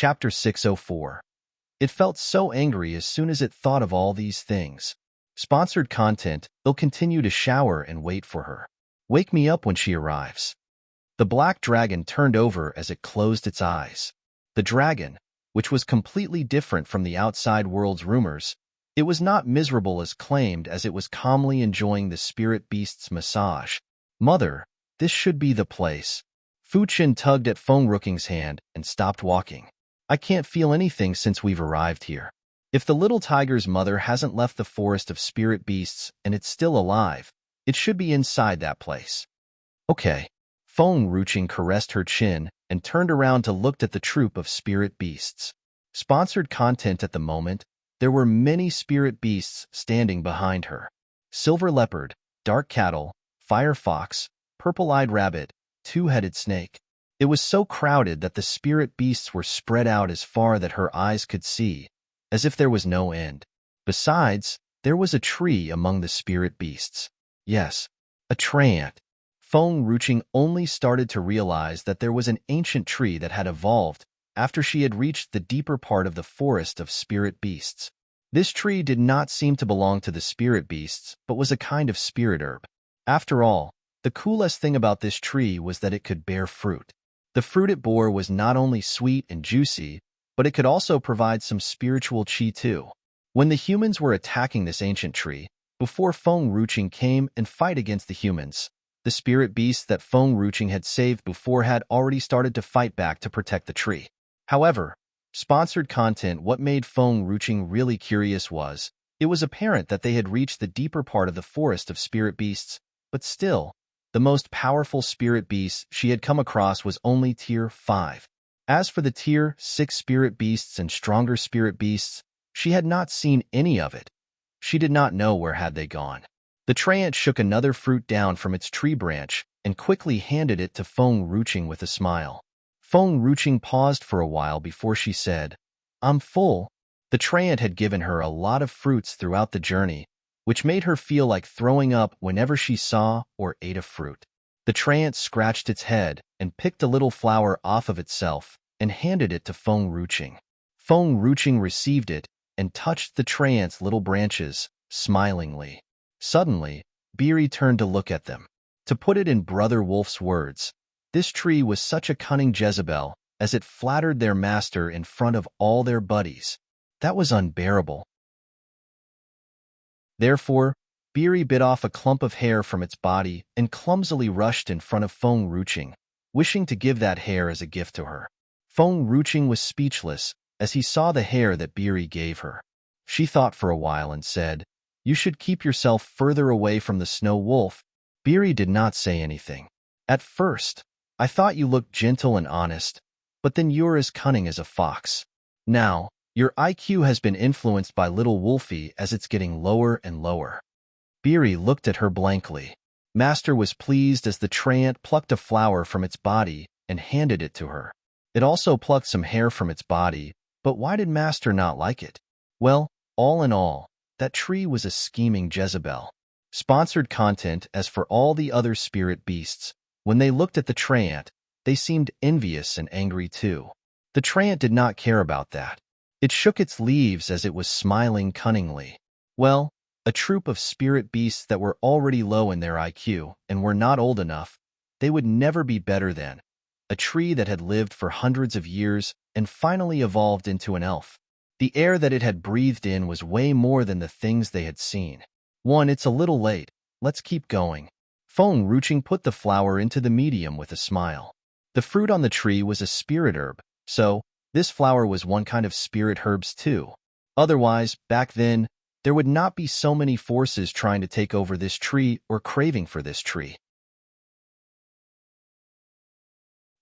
Chapter 604. It felt so angry as soon as it thought of all these things. Sponsored content, they'll continue to shower and wait for her. Wake me up when she arrives. The black dragon turned over as it closed its eyes. The dragon, which was completely different from the outside world's rumors, it was not miserable as claimed as it was calmly enjoying the spirit beast's massage. Mother, this should be the place. Fu Qin tugged at Feng Ruqing's hand and stopped walking. I can't feel anything since we've arrived here. If the little tiger's mother hasn't left the forest of spirit beasts and it's still alive, it should be inside that place. Okay. Feng Ruqing caressed her chin and turned around to look at the troop of spirit beasts. Sponsored content at the moment, there were many spirit beasts standing behind her. Silver leopard, dark cattle, fire fox, purple-eyed rabbit, two-headed snake. It was so crowded that the spirit beasts were spread out as far that her eyes could see, as if there was no end. Besides, there was a tree among the spirit beasts. Yes, a treant. Feng Ruqing only started to realize that there was an ancient tree that had evolved after she had reached the deeper part of the forest of spirit beasts. This tree did not seem to belong to the spirit beasts, but was a kind of spirit herb. After all, the coolest thing about this tree was that it could bear fruit. The fruit it bore was not only sweet and juicy, but it could also provide some spiritual qi too. When the humans were attacking this ancient tree, before Feng Ruqing came and fight against the humans, the spirit beasts that Feng Ruqing had saved before had already started to fight back to protect the tree. However, sponsored content, what made Feng Ruqing really curious was, it was apparent that they had reached the deeper part of the forest of spirit beasts, but still, the most powerful spirit beast she had come across was only Tier 5. As for the Tier 6 spirit beasts and stronger spirit beasts, she had not seen any of it. She did not know where had they gone. The treant shook another fruit down from its tree branch and quickly handed it to Feng Ruqing with a smile. Feng Ruqing paused for a while before she said, I'm full. The treant had given her a lot of fruits throughout the journey, which made her feel like throwing up whenever she saw or ate a fruit. The treant scratched its head and picked a little flower off of itself and handed it to Feng Ruqing. Feng Ruqing received it and touched the treant's little branches, smilingly. Suddenly, Beery turned to look at them. To put it in Brother Wolf's words, this tree was such a cunning Jezebel, as it flattered their master in front of all their buddies. That was unbearable. Therefore, Beery bit off a clump of hair from its body and clumsily rushed in front of Feng Ruqing, wishing to give that hair as a gift to her. Feng Ruqing was speechless as he saw the hair that Beery gave her. She thought for a while and said, You should keep yourself further away from the snow wolf. Beery did not say anything. At first, I thought you looked gentle and honest, but then you're as cunning as a fox. Now, your IQ has been influenced by little Wolfie as it's getting lower and lower. Beery looked at her blankly. Master was pleased as the treant plucked a flower from its body and handed it to her. It also plucked some hair from its body, but why did Master not like it? Well, all in all, that tree was a scheming Jezebel. Sponsored content. As for all the other spirit beasts, when they looked at the treant, they seemed envious and angry too. The treant did not care about that. It shook its leaves as it was smiling cunningly. Well, a troop of spirit beasts that were already low in their IQ and were not old enough, they would never be better than a tree that had lived for hundreds of years and finally evolved into an elf. The air that it had breathed in was way more than the things they had seen. It's a little late. Let's keep going. Feng Ruqing put the flower into the medium with a smile. The fruit on the tree was a spirit herb, so this flower was one kind of spirit herbs too. Otherwise, back then, there would not be so many forces trying to take over this tree or craving for this tree.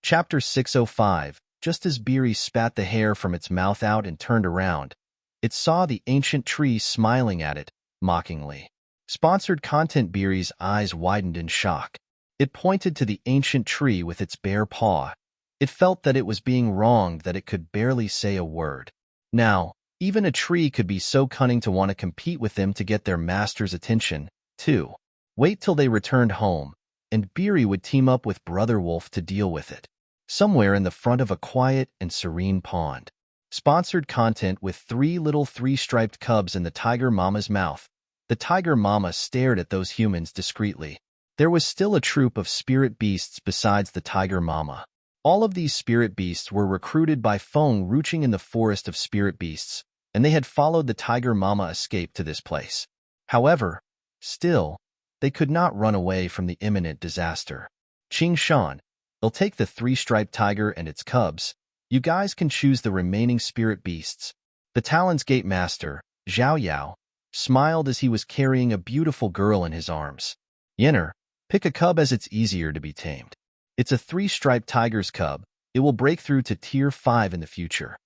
Chapter 605. Just as Beery spat the hair from its mouth out and turned around, it saw the ancient tree smiling at it, mockingly. Sponsored content. Beery's eyes widened in shock. It pointed to the ancient tree with its bare paw. It felt that it was being wronged, that it could barely say a word. Now, even a tree could be so cunning to want to compete with them to get their master's attention, too. Wait till they returned home, and Beery would team up with Brother Wolf to deal with it. somewhere in the front of a quiet and serene pond. Sponsored content with three little three-striped cubs in the tiger mama's mouth. The tiger mama stared at those humans discreetly. There was still a troop of spirit beasts besides the tiger mama. All of these spirit beasts were recruited by Feng Ruching in the forest of spirit beasts, and they had followed the tiger mama escape to this place. However, still, they could not run away from the imminent disaster. Qing Shan, they'll take the three-striped tiger and its cubs. You guys can choose the remaining spirit beasts. The Talon's Gate Master, Zhao Yao, smiled as he was carrying a beautiful girl in his arms. Yenner, pick a cub as it's easier to be tamed. It's a three-striped tiger's cub. It will break through to Tier 5 in the future.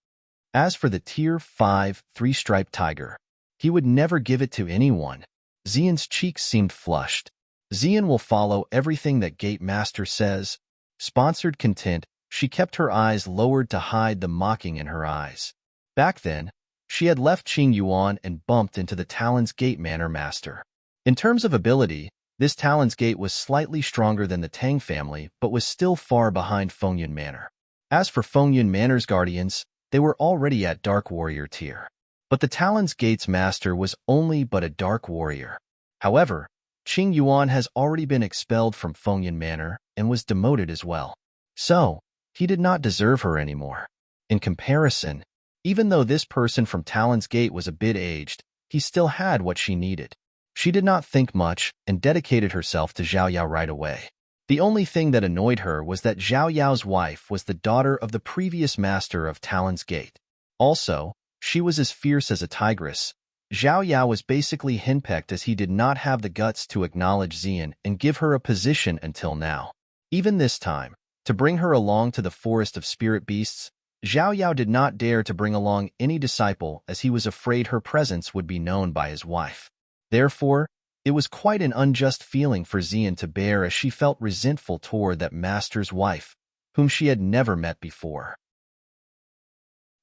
As for the Tier 5 three-striped tiger, he would never give it to anyone. Xian's cheeks seemed flushed. Xian will follow everything that Gate Master says. Sponsored content, she kept her eyes lowered to hide the mocking in her eyes. Back then, she had left Qing Yuan and bumped into the Talon's Gate Manor Master. In terms of ability, this Talon's Gate was slightly stronger than the Tang family, but was still far behind Fengyun Manor. As for Fengyun Manor's guardians, they were already at Dark Warrior tier. But the Talon's Gate's master was only but a Dark Warrior. However, Qing Yuan has already been expelled from Fengyun Manor and was demoted as well. So, he did not deserve her anymore. In comparison, even though this person from Talon's Gate was a bit aged, he still had what she needed. She did not think much and dedicated herself to Zhao Yao right away. The only thing that annoyed her was that Zhao Yao's wife was the daughter of the previous master of Talon's Gate. Also, she was as fierce as a tigress. Zhao Yao was basically henpecked as he did not have the guts to acknowledge Xian and give her a position until now. Even this time, to bring her along to the forest of spirit beasts, Zhao Yao did not dare to bring along any disciple as he was afraid her presence would be known by his wife. Therefore, it was quite an unjust feeling for Xian to bear as she felt resentful toward that master's wife, whom she had never met before.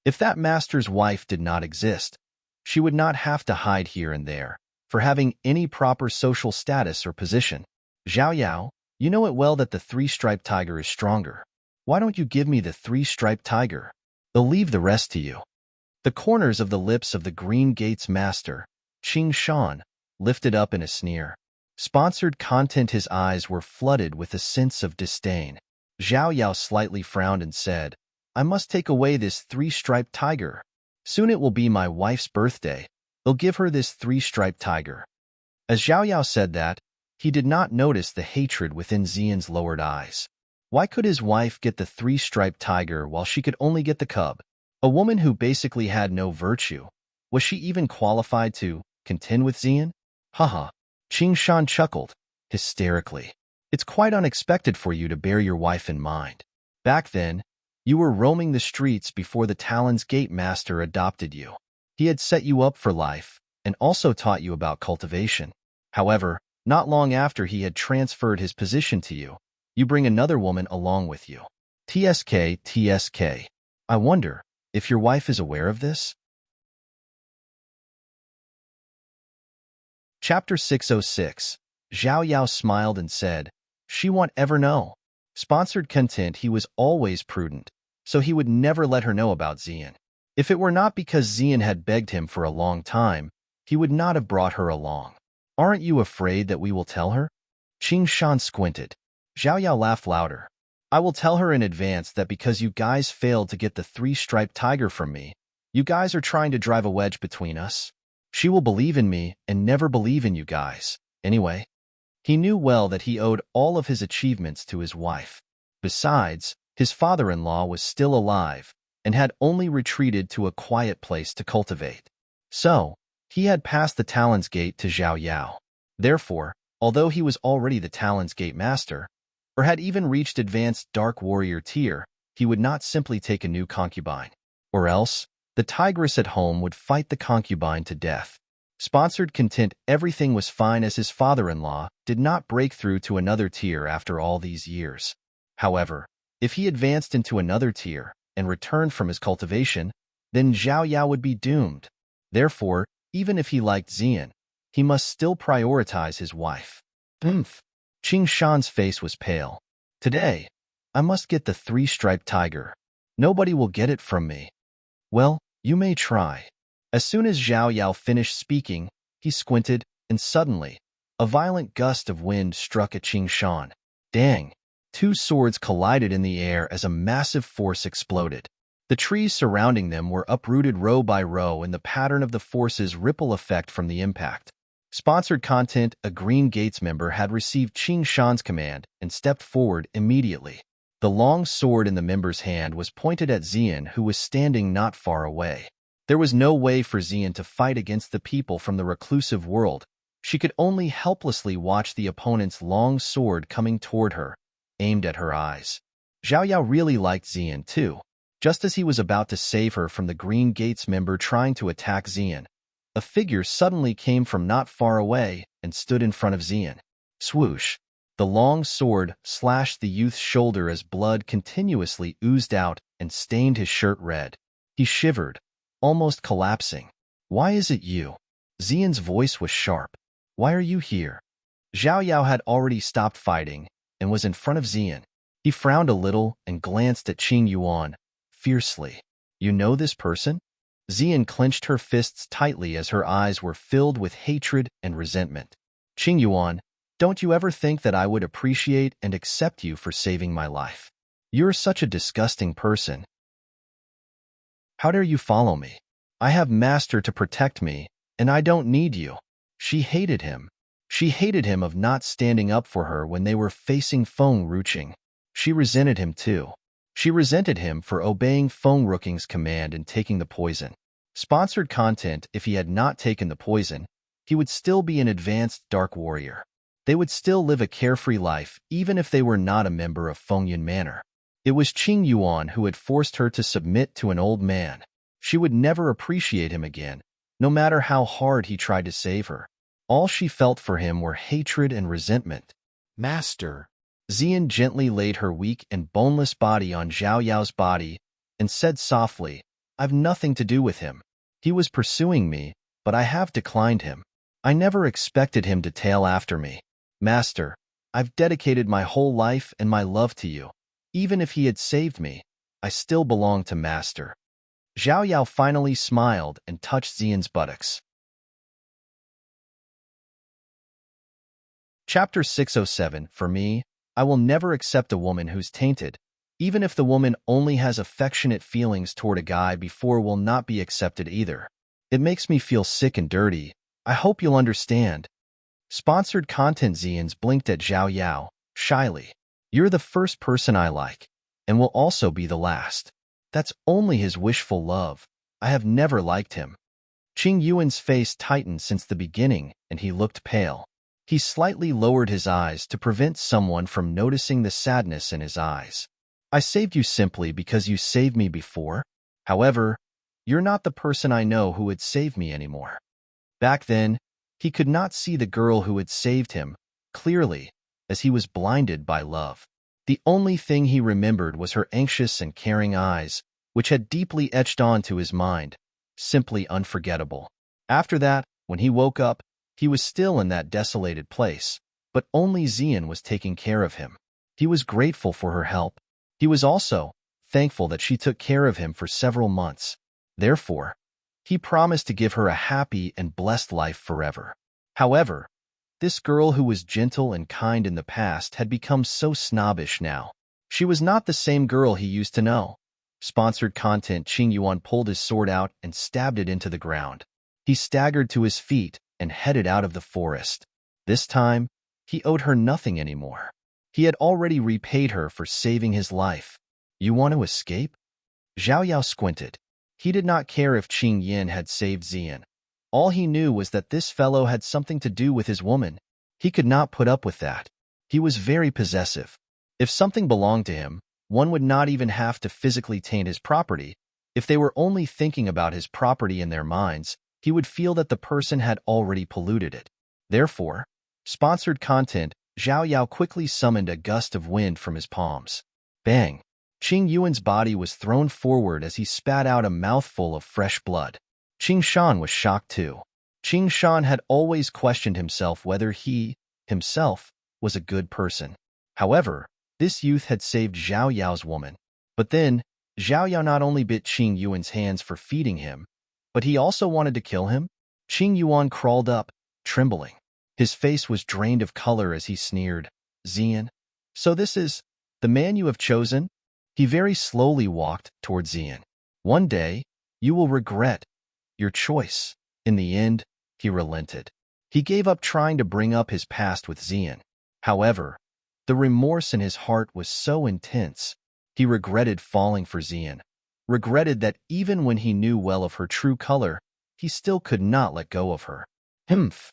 If that master's wife did not exist, she would not have to hide here and there, for having any proper social status or position. Zhao Yao, you know it well that the three-striped tiger is stronger. Why don't you give me the three-striped tiger? They'll leave the rest to you. The corners of the lips of the Green Gate's master, Qing Shan, lifted up in a sneer. Sponsored content, his eyes were flooded with a sense of disdain. Zhao Yao slightly frowned and said, I must take away this three-striped tiger. Soon it will be my wife's birthday. They'll give her this three-striped tiger. As Zhao Yao said that, he did not notice the hatred within Xian's lowered eyes. Why could his wife get the three-striped tiger while she could only get the cub? A woman who basically had no virtue. Was she even qualified to contend with Xian? Haha. Qing Shan chuckled, hysterically. It's quite unexpected for you to bear your wife in mind. Back then, you were roaming the streets before the Talon's Gate Master adopted you. He had set you up for life, and also taught you about cultivation. However, not long after he had transferred his position to you, you bring another woman along with you. TSK. I wonder if your wife is aware of this? Chapter 606. Zhao Yao smiled and said, she won't ever know. Sponsored content, he was always prudent, so he would never let her know about Xian. If it were not because Xian had begged him for a long time, he would not have brought her along. Aren't you afraid that we will tell her? Qing Shan squinted. Zhao Yao laughed louder. I will tell her in advance that because you guys failed to get the three-striped tiger from me, you guys are trying to drive a wedge between us. She will believe in me and never believe in you guys. Anyway, he knew well that he owed all of his achievements to his wife. Besides, his father-in-law was still alive and had only retreated to a quiet place to cultivate. So, he had passed the Talon's Gate to Zhao Yao. Therefore, although he was already the Talon's Gate Master, or had even reached advanced Dark Warrior tier, he would not simply take a new concubine. Or else, the tigress at home would fight the concubine to death. Sponsored content, everything was fine as his father-in-law did not break through to another tier after all these years. However, if he advanced into another tier and returned from his cultivation, then Zhao Yao would be doomed. Therefore, even if he liked Xian, he must still prioritize his wife. Qing Shan's face was pale. Today, I must get the three-striped tiger. Nobody will get it from me. Well, you may try. As soon as Zhao Yao finished speaking, he squinted, and suddenly, a violent gust of wind struck at Qing Shan. Dang! Two swords collided in the air as a massive force exploded. The trees surrounding them were uprooted row by row in the pattern of the force's ripple effect from the impact. Sponsored content: a Green Gates member had received Qing Shan's command and stepped forward immediately. The long sword in the member's hand was pointed at Xian, who was standing not far away. There was no way for Xian to fight against the people from the reclusive world. She could only helplessly watch the opponent's long sword coming toward her, aimed at her eyes. Zhao Yao really liked Xian too. Just as he was about to save her from the Green Gates member trying to attack Xian, a figure suddenly came from not far away and stood in front of Xian. Swoosh! The long sword slashed the youth's shoulder as blood continuously oozed out and stained his shirt red. He shivered, almost collapsing. Why is it you? Xian's voice was sharp. Why are you here? Zhao Yao had already stopped fighting and was in front of Xian. He frowned a little and glanced at Qing Yuan fiercely. You know this person? Xian clenched her fists tightly as her eyes were filled with hatred and resentment. Qing Yuan, don't you ever think that I would appreciate and accept you for saving my life? You're such a disgusting person. How dare you follow me? I have Master to protect me, and I don't need you. She hated him. She hated him of not standing up for her when they were facing Feng Ruqing. She resented him too. She resented him for obeying Feng Ruqing's command and taking the poison. Sponsored content: if he had not taken the poison, he would still be an advanced dark warrior. They would still live a carefree life even if they were not a member of Fengyun Manor. It was Qing Yuan who had forced her to submit to an old man. She would never appreciate him again, no matter how hard he tried to save her. All she felt for him were hatred and resentment. Master. Xian gently laid her weak and boneless body on Zhao Yao's body and said softly, I've nothing to do with him. He was pursuing me, but I have declined him. I never expected him to tail after me. Master, I've dedicated my whole life and my love to you. Even if he had saved me, I still belong to Master. Zhao Yao finally smiled and touched Xian's buttocks. Chapter 607. For me, I will never accept a woman who's tainted. Even if the woman only has affectionate feelings toward a guy before, will not be accepted either. It makes me feel sick and dirty. I hope you'll understand. Sponsored content. Xian's blinked at Zhao Yao, shyly. You're the first person I like, and will also be the last. That's only his wishful love. I have never liked him. Qing Yuan's face tightened since the beginning, and he looked pale. He slightly lowered his eyes to prevent someone from noticing the sadness in his eyes. I saved you simply because you saved me before. However, you're not the person I know who would save me anymore. Back then, he could not see the girl who had saved him clearly, as he was blinded by love. The only thing he remembered was her anxious and caring eyes, which had deeply etched onto his mind, simply unforgettable. After that, when he woke up, he was still in that desolated place, but only Xian was taking care of him. He was grateful for her help. He was also thankful that she took care of him for several months. Therefore, he promised to give her a happy and blessed life forever. However, this girl who was gentle and kind in the past had become so snobbish now. She was not the same girl he used to know. Sponsored content. Qing Yuan pulled his sword out and stabbed it into the ground. He staggered to his feet and headed out of the forest. This time, he owed her nothing anymore. He had already repaid her for saving his life. You want to escape? Zhao Yao squinted. He did not care if Qing Yin had saved Xian. All he knew was that this fellow had something to do with his woman. He could not put up with that. He was very possessive. If something belonged to him, one would not even have to physically taint his property. If they were only thinking about his property in their minds, he would feel that the person had already polluted it. Therefore, sponsored content, Zhao Yao quickly summoned a gust of wind from his palms. Bang! Qing Yuan's body was thrown forward as he spat out a mouthful of fresh blood. Qing Shan was shocked too. Qing Shan had always questioned himself whether he, himself, was a good person. However, This youth had saved Zhao Yao's woman. But then, Zhao Yao not only bit Qing Yuan's hands for feeding him, but he also wanted to kill him. Qing Yuan crawled up, trembling. His face was drained of color as he sneered, "Xian, so this is the man you have chosen?" He very slowly walked toward Xian. "One day, you will regret your choice." In the end, he relented. He gave up trying to bring up his past with Xian. However, the remorse in his heart was so intense. He regretted falling for Xian, regretted that even when he knew well of her true color, he still could not let go of her. Humph.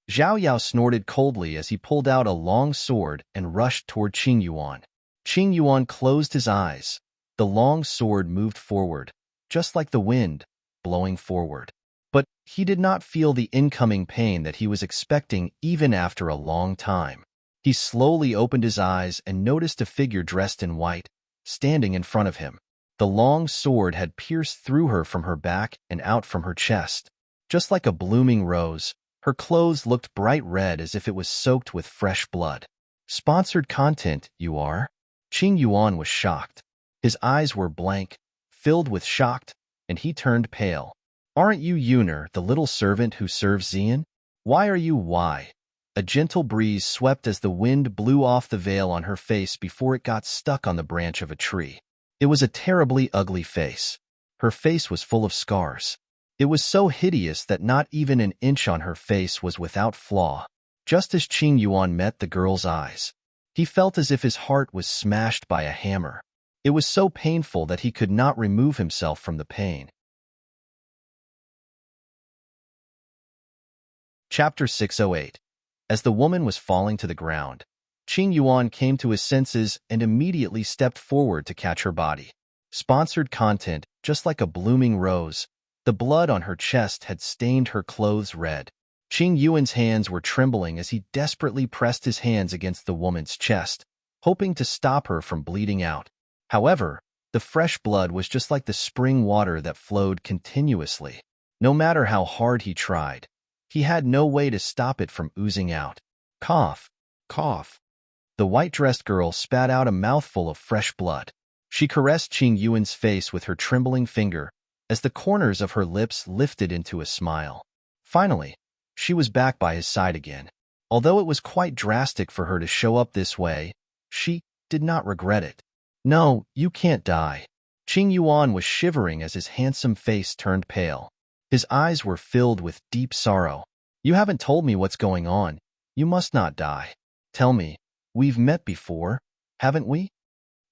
Zhao Yao snorted coldly as he pulled out a long sword and rushed toward Qing Yuan. Qing Yuan closed his eyes. The long sword moved forward, just like the wind, blowing forward. But he did not feel the incoming pain that he was expecting even after a long time. He slowly opened his eyes and noticed a figure dressed in white, standing in front of him. The long sword had pierced through her from her back and out from her chest. Just like a blooming rose, her clothes looked bright red as if it was soaked with fresh blood. Sponsored content, you are? Qing Yuan was shocked. His eyes were blank, filled with shock, and he turned pale. Aren't you Yuner, the little servant who serves Xian? Why are you why? A gentle breeze swept as the wind blew off the veil on her face before it got stuck on the branch of a tree. It was a terribly ugly face. Her face was full of scars. It was so hideous that not even an inch on her face was without flaw. Just as Qing Yuan met the girl's eyes, he felt as if his heart was smashed by a hammer. It was so painful that he could not remove himself from the pain. Chapter 608. As the woman was falling to the ground, Qing Yuan came to his senses and immediately stepped forward to catch her body. Sponsored content, just like a blooming rose, the blood on her chest had stained her clothes red. Qing Yuan's hands were trembling as he desperately pressed his hands against the woman's chest, hoping to stop her from bleeding out. However, the fresh blood was just like the spring water that flowed continuously. No matter how hard he tried, he had no way to stop it from oozing out. Cough, cough. The white-dressed girl spat out a mouthful of fresh blood. She caressed Qing Yuan's face with her trembling finger as the corners of her lips lifted into a smile. Finally, she was back by his side again. Although it was quite drastic for her to show up this way, she did not regret it. No, you can't die. Qing Yuan was shivering as his handsome face turned pale. His eyes were filled with deep sorrow. You haven't told me what's going on. You must not die. Tell me, we've met before, haven't we?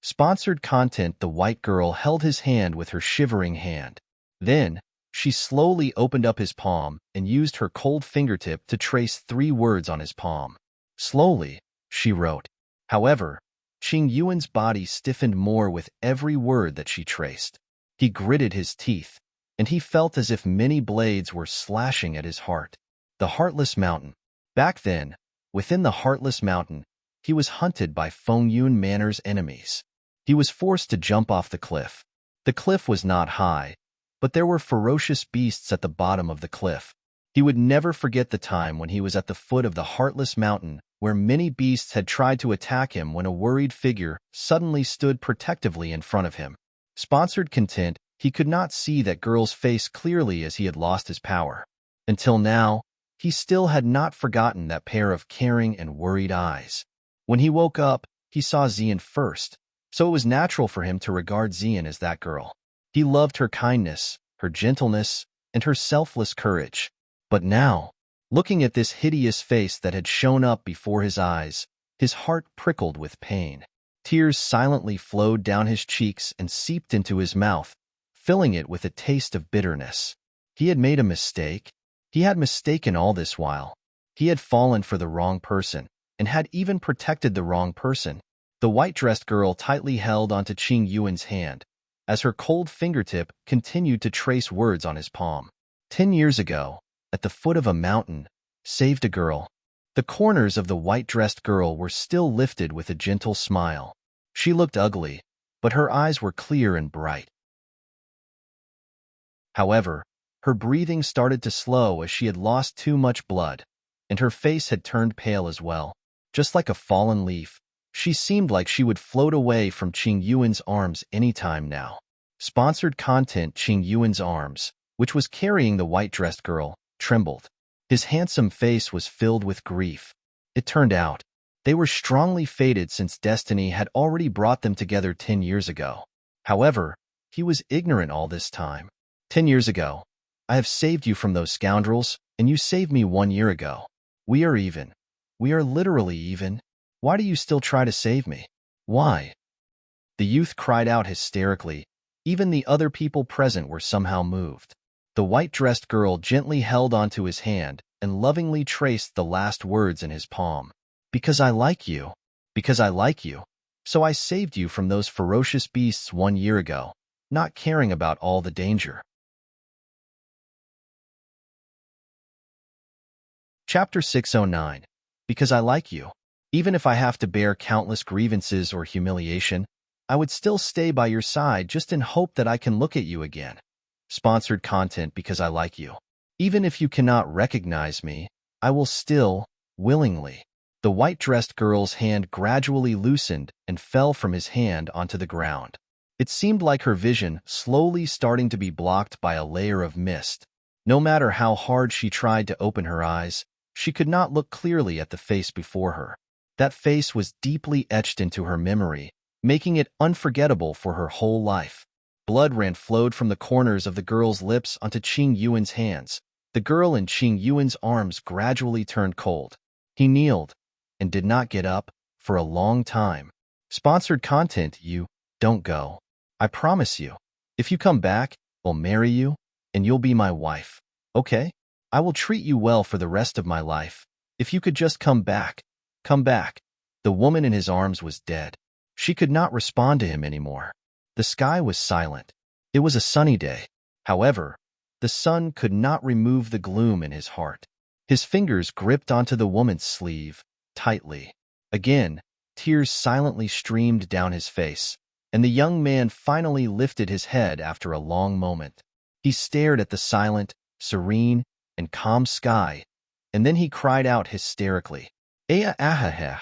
Sponsored content. The white girl held his hand with her shivering hand. Then, she slowly opened up his palm and used her cold fingertip to trace 3 words on his palm. Slowly, she wrote. However, Qing Yuan's body stiffened more with every word that she traced. He gritted his teeth, and he felt as if many blades were slashing at his heart. The Heartless Mountain. Back then, within the Heartless Mountain, he was hunted by Feng Yun Manor's enemies. He was forced to jump off the cliff. The cliff was not high, but there were ferocious beasts at the bottom of the cliff. He would never forget the time when he was at the foot of the Heartless Mountain, where many beasts had tried to attack him when a worried figure suddenly stood protectively in front of him. Sponsored content. He could not see that girl's face clearly as he had lost his power. Until now, he still had not forgotten that pair of caring and worried eyes. When he woke up, he saw Xian first, so it was natural for him to regard Xian as that girl. He loved her kindness, her gentleness, and her selfless courage. But now, looking at this hideous face that had shown up before his eyes, his heart prickled with pain. Tears silently flowed down his cheeks and seeped into his mouth, filling it with a taste of bitterness. He had made a mistake. He had mistaken all this while. He had fallen for the wrong person, and had even protected the wrong person. The white-dressed girl tightly held onto Qing Yuan's hand, as her cold fingertip continued to trace words on his palm. 10 years ago, at the foot of a mountain, saved a girl. The corners of the white-dressed girl were still lifted with a gentle smile. She looked ugly, but her eyes were clear and bright. However, her breathing started to slow as she had lost too much blood, and her face had turned pale as well. Just like a fallen leaf, she seemed like she would float away from Qing Yuan's arms anytime now. Sponsored content. Qing Yuan's arms, which was carrying the white-dressed girl, trembled. His handsome face was filled with grief. It turned out, they were strongly fated since destiny had already brought them together 10 years ago. However, he was ignorant all this time. 10 years ago, I have saved you from those scoundrels, and you saved me 1 year ago. We are even. We are literally even. Why do you still try to save me? Why? The youth cried out hysterically. Even the other people present were somehow moved. The white-dressed girl gently held onto his hand and lovingly traced the last words in his palm. Because I like you. Because I like you. So I saved you from those ferocious beasts 1 year ago, not caring about all the danger. Chapter 609. Because I like you. Even if I have to bear countless grievances or humiliation, I would still stay by your side just in hope that I can look at you again. Sponsored content. Because I like you. Even if you cannot recognize me, I will still, willingly. The white-dressed girl's hand gradually loosened and fell from his hand onto the ground. It seemed like her vision slowly starting to be blocked by a layer of mist. No matter how hard she tried to open her eyes, she could not look clearly at the face before her. That face was deeply etched into her memory, making it unforgettable for her whole life. Blood flowed from the corners of the girl's lips onto Qing Yuan's hands. The girl in Qing Yuan's arms gradually turned cold. He kneeled and did not get up for a long time. Sponsored content. You don't go. I promise you. If you come back, I'll marry you, and you'll be my wife. Okay? I will treat you well for the rest of my life. If you could just come back. Come back. The woman in his arms was dead. She could not respond to him anymore. The sky was silent. It was a sunny day. However, the sun could not remove the gloom in his heart. His fingers gripped onto the woman's sleeve, tightly. Again, tears silently streamed down his face, and the young man finally lifted his head after a long moment. He stared at the silent, serene, and calm sky, and then he cried out hysterically, "Aya ahaha."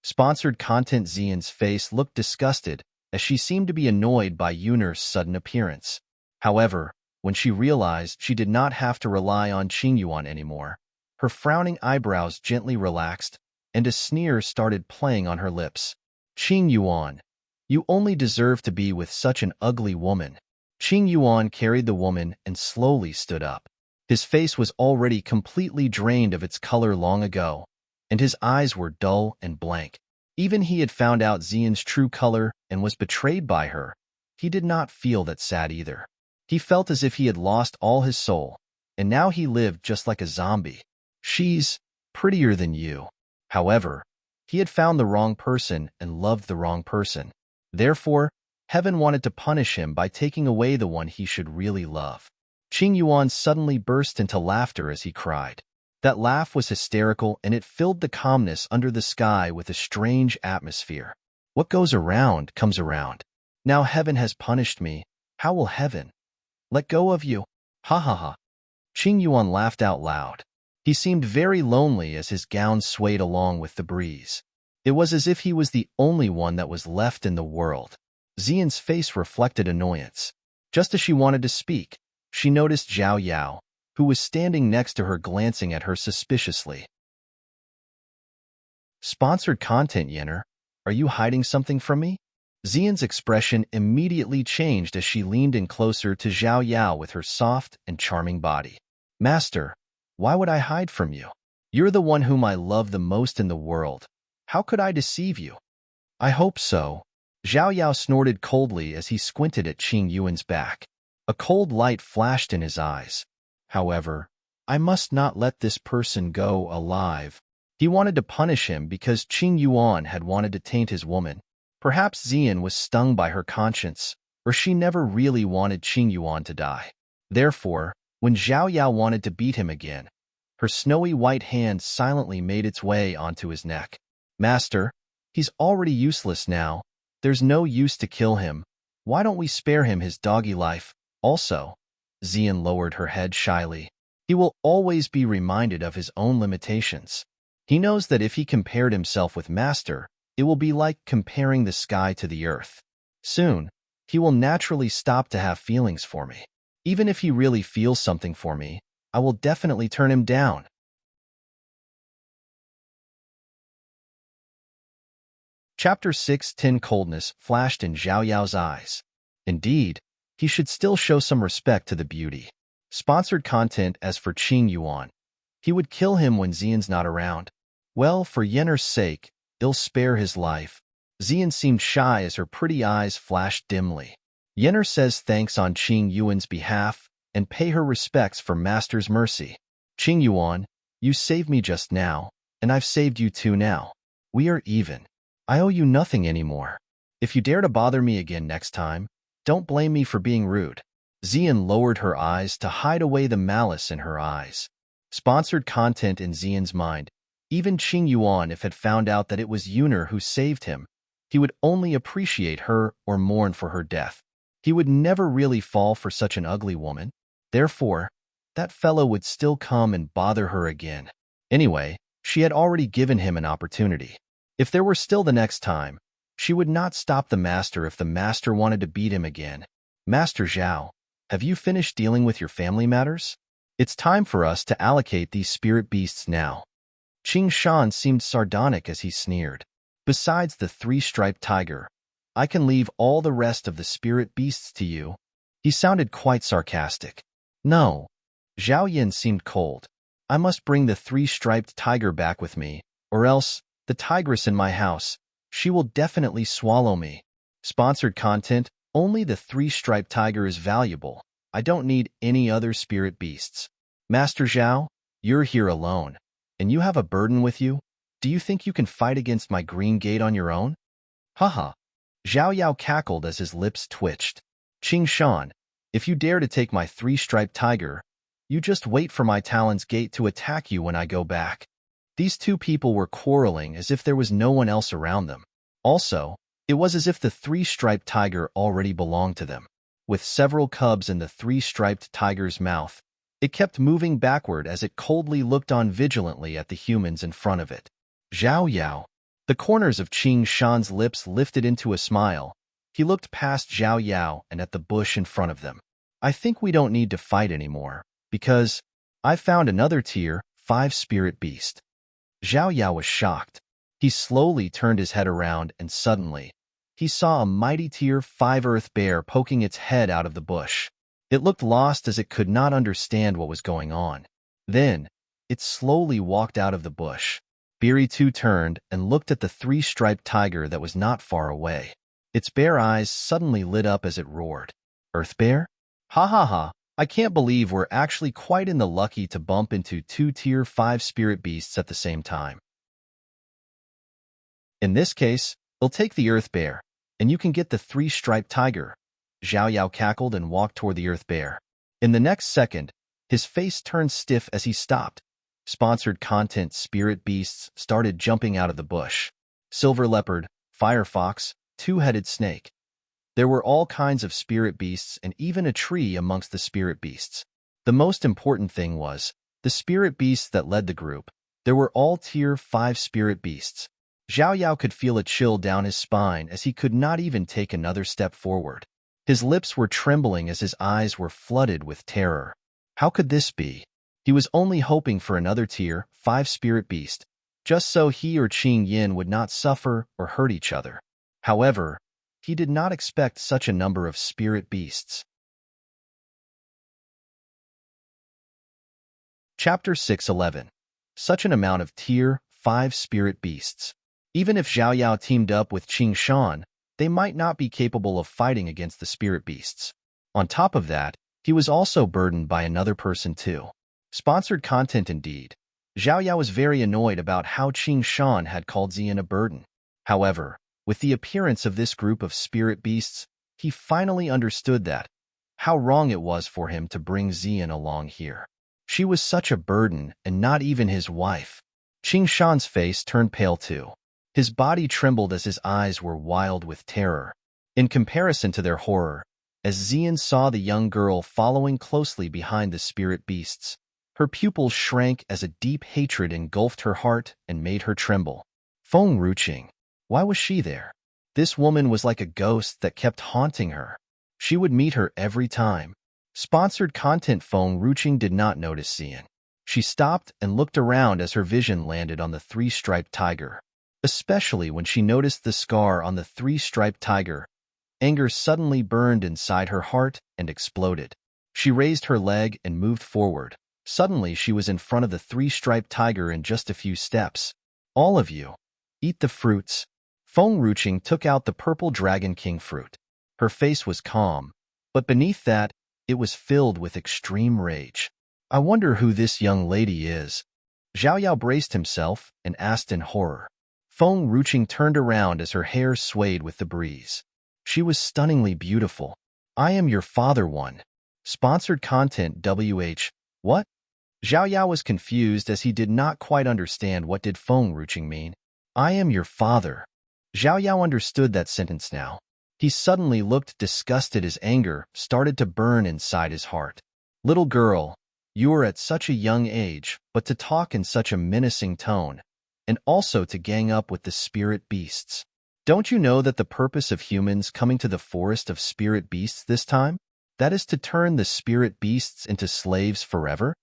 Sponsored content. Xian's face looked disgusted, as she seemed to be annoyed by Yunur's sudden appearance. However, when she realized she did not have to rely on Qing Yuan anymore, her frowning eyebrows gently relaxed, and a sneer started playing on her lips. Qing Yuan, you only deserve to be with such an ugly woman. Qing Yuan carried the woman and slowly stood up. His face was already completely drained of its color long ago, and his eyes were dull and blank. Even he had found out Xian's true color and was betrayed by her. He did not feel that sad either. He felt as if he had lost all his soul, and now he lived just like a zombie. She's prettier than you. However, he had found the wrong person and loved the wrong person. Therefore, heaven wanted to punish him by taking away the one he should really love. Qing Yuan suddenly burst into laughter as he cried. That laugh was hysterical, and it filled the calmness under the sky with a strange atmosphere. What goes around comes around. Now heaven has punished me. How will heaven let go of you? Ha ha ha. Qing Yuan laughed out loud. He seemed very lonely as his gown swayed along with the breeze. It was as if he was the only one that was left in the world. Xian's face reflected annoyance. Just as she wanted to speak, she noticed Zhao Yao, who was standing next to her glancing at her suspiciously. Sponsored content. Yenner, are you hiding something from me? Xian's expression immediately changed as she leaned in closer to Zhao Yao with her soft and charming body. Master, why would I hide from you? You're the one whom I love the most in the world. How could I deceive you? I hope so. Zhao Yao snorted coldly as he squinted at Qing Yuan's back. A cold light flashed in his eyes. However, I must not let this person go alive. He wanted to punish him because Qing Yuan had wanted to taint his woman. Perhaps Xian was stung by her conscience, or she never really wanted Qing Yuan to die. Therefore, when Zhao Yao wanted to beat him again, her snowy white hand silently made its way onto his neck. Master, he's already useless now. There's no use to kill him. Why don't we spare him his doggy life? Also, Xian lowered her head shyly. He will always be reminded of his own limitations. He knows that if he compared himself with Master, it will be like comparing the sky to the earth. Soon, he will naturally stop to have feelings for me. Even if he really feels something for me, I will definitely turn him down. Chapter 6. Tin coldness flashed in Zhao Yao's eyes. Indeed, he should still show some respect to the beauty. Sponsored content. As for Qing Yuan, he would kill him when Xian's not around. Well, for Yenner's sake, they'll spare his life. Xian seemed shy as her pretty eyes flashed dimly. Yenner says thanks on Qing Yuan's behalf and pay her respects for Master's mercy. Qing Yuan, you saved me just now, and I've saved you too now. We are even. I owe you nothing anymore. If you dare to bother me again next time, don't blame me for being rude. Xian lowered her eyes to hide away the malice in her eyes. Sponsored content. In Xian's mind, even Qing Yuan, if had found out that it was Yenner who saved him, he would only appreciate her or mourn for her death. He would never really fall for such an ugly woman. Therefore, that fellow would still come and bother her again. Anyway, she had already given him an opportunity. If there were still the next time, she would not stop the Master if the Master wanted to beat him again. Master Zhao, have you finished dealing with your family matters? It's time for us to allocate these spirit beasts now. Qing Shan seemed sardonic as he sneered. Besides the three-striped tiger, I can leave all the rest of the spirit beasts to you. He sounded quite sarcastic. No. Zhao Yin seemed cold. I must bring the three-striped tiger back with me, or else, the tigress in my house, she will definitely swallow me. Sponsored content. Only the three-striped tiger is valuable. I don't need any other spirit beasts. Master Zhao, you're here alone, and you have a burden with you? Do you think you can fight against my green gate on your own? Haha. Zhao Yao cackled as his lips twitched. Qing Shan, if you dare to take my three-striped tiger, you just wait for my Talon's gate to attack you when I go back. These two people were quarreling as if there was no one else around them. Also, it was as if the three-striped tiger already belonged to them. With several cubs in the three-striped tiger's mouth, it kept moving backward as it coldly looked on vigilantly at the humans in front of it. Zhao Yao. The corners of Qing Shan's lips lifted into a smile. He looked past Zhao Yao and at the bush in front of them. I think we don't need to fight anymore, because I found another tier 5 spirit beast. Zhao Yao was shocked. He slowly turned his head around and suddenly, he saw a mighty tier 5 earth bear poking its head out of the bush. It looked lost as it could not understand what was going on. Then, it slowly walked out of the bush. Beery too turned and looked at the three-striped tiger that was not far away. Its bare eyes suddenly lit up as it roared. Earth bear? Ha ha ha, I can't believe we're actually quite in the lucky to bump into 2 tier 5 spirit beasts at the same time. In this case, I'll take the earth bear, and you can get the three-striped tiger. Zhao Yao cackled and walked toward the earth bear. In the next second, his face turned stiff as he stopped. Sponsored content spirit beasts started jumping out of the bush. Silver leopard, fire fox, two-headed snake. There were all kinds of spirit beasts and even a tree amongst the spirit beasts. The most important thing was, the spirit beasts that led the group. There were all tier 5 spirit beasts. Zhao Yao could feel a chill down his spine as he could not even take another step forward. His lips were trembling as his eyes were flooded with terror. How could this be? He was only hoping for another tier 5 spirit beast, just so he or Qing Yin would not suffer or hurt each other. However, he did not expect such a number of spirit beasts. Chapter 6:11. Such an amount of tier 5 spirit beasts. Even if Zhao Yao teamed up with Qing Shan, they might not be capable of fighting against the spirit beasts. On top of that, he was also burdened by another person too. Sponsored content indeed. Zhao Yao was very annoyed about how Qing Shan had called Xian a burden. However, with the appearance of this group of spirit beasts, he finally understood that, how wrong it was for him to bring Xian along here. She was such a burden and not even his wife. Qing Shan's face turned pale too. His body trembled as his eyes were wild with terror. In comparison to their horror, as Xian saw the young girl following closely behind the spirit beasts, Her pupils shrank as a deep hatred engulfed her heart and made her tremble. Feng Ruqing. Why was she there? This woman was like a ghost that kept haunting her. She would meet her every time. Sponsored content. Feng Ruqing did not notice Xian. She stopped and looked around as her vision landed on the three-striped tiger. Especially when she noticed the scar on the three-striped tiger, anger suddenly burned inside her heart and exploded. She raised her leg and moved forward. Suddenly, she was in front of the three-striped tiger in just a few steps. All of you, eat the fruits. Feng Ruqing took out the purple dragon king fruit. Her face was calm, but beneath that, it was filled with extreme rage. I wonder who this young lady is. Zhao Yao braced himself and asked in horror. Feng Ruqing turned around as her hair swayed with the breeze. She was stunningly beautiful. I am your father one. Sponsored content. What? Zhao Yao was confused as he did not quite understand what did Feng Ruqing mean. I am your father. Zhao Yao understood that sentence now. He suddenly looked disgusted as anger started to burn inside his heart. Little girl, you are at such a young age, but to talk in such a menacing tone, and also to gang up with the spirit beasts. Don't you know that the purpose of humans coming to the forest of spirit beasts this time? That is to turn the spirit beasts into slaves forever?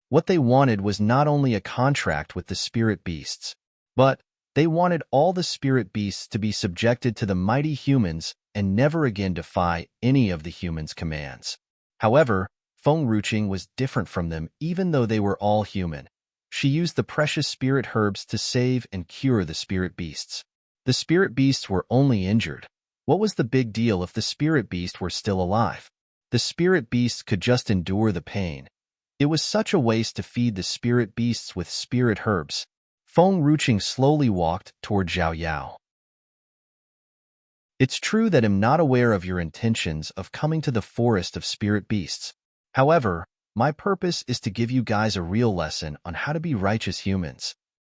What they wanted was not only a contract with the spirit beasts, but they wanted all the spirit beasts to be subjected to the mighty humans and never again defy any of the humans' commands. However, Feng Ruqing was different from them even though they were all human. She used the precious spirit herbs to save and cure the spirit beasts. The spirit beasts were only injured. What was the big deal if the spirit beast were still alive? The spirit beasts could just endure the pain. It was such a waste to feed the spirit beasts with spirit herbs. Feng Ruqing slowly walked toward Zhao Yao. It's true that I'm not aware of your intentions of coming to the forest of spirit beasts. However, my purpose is to give you guys a real lesson on how to be righteous humans.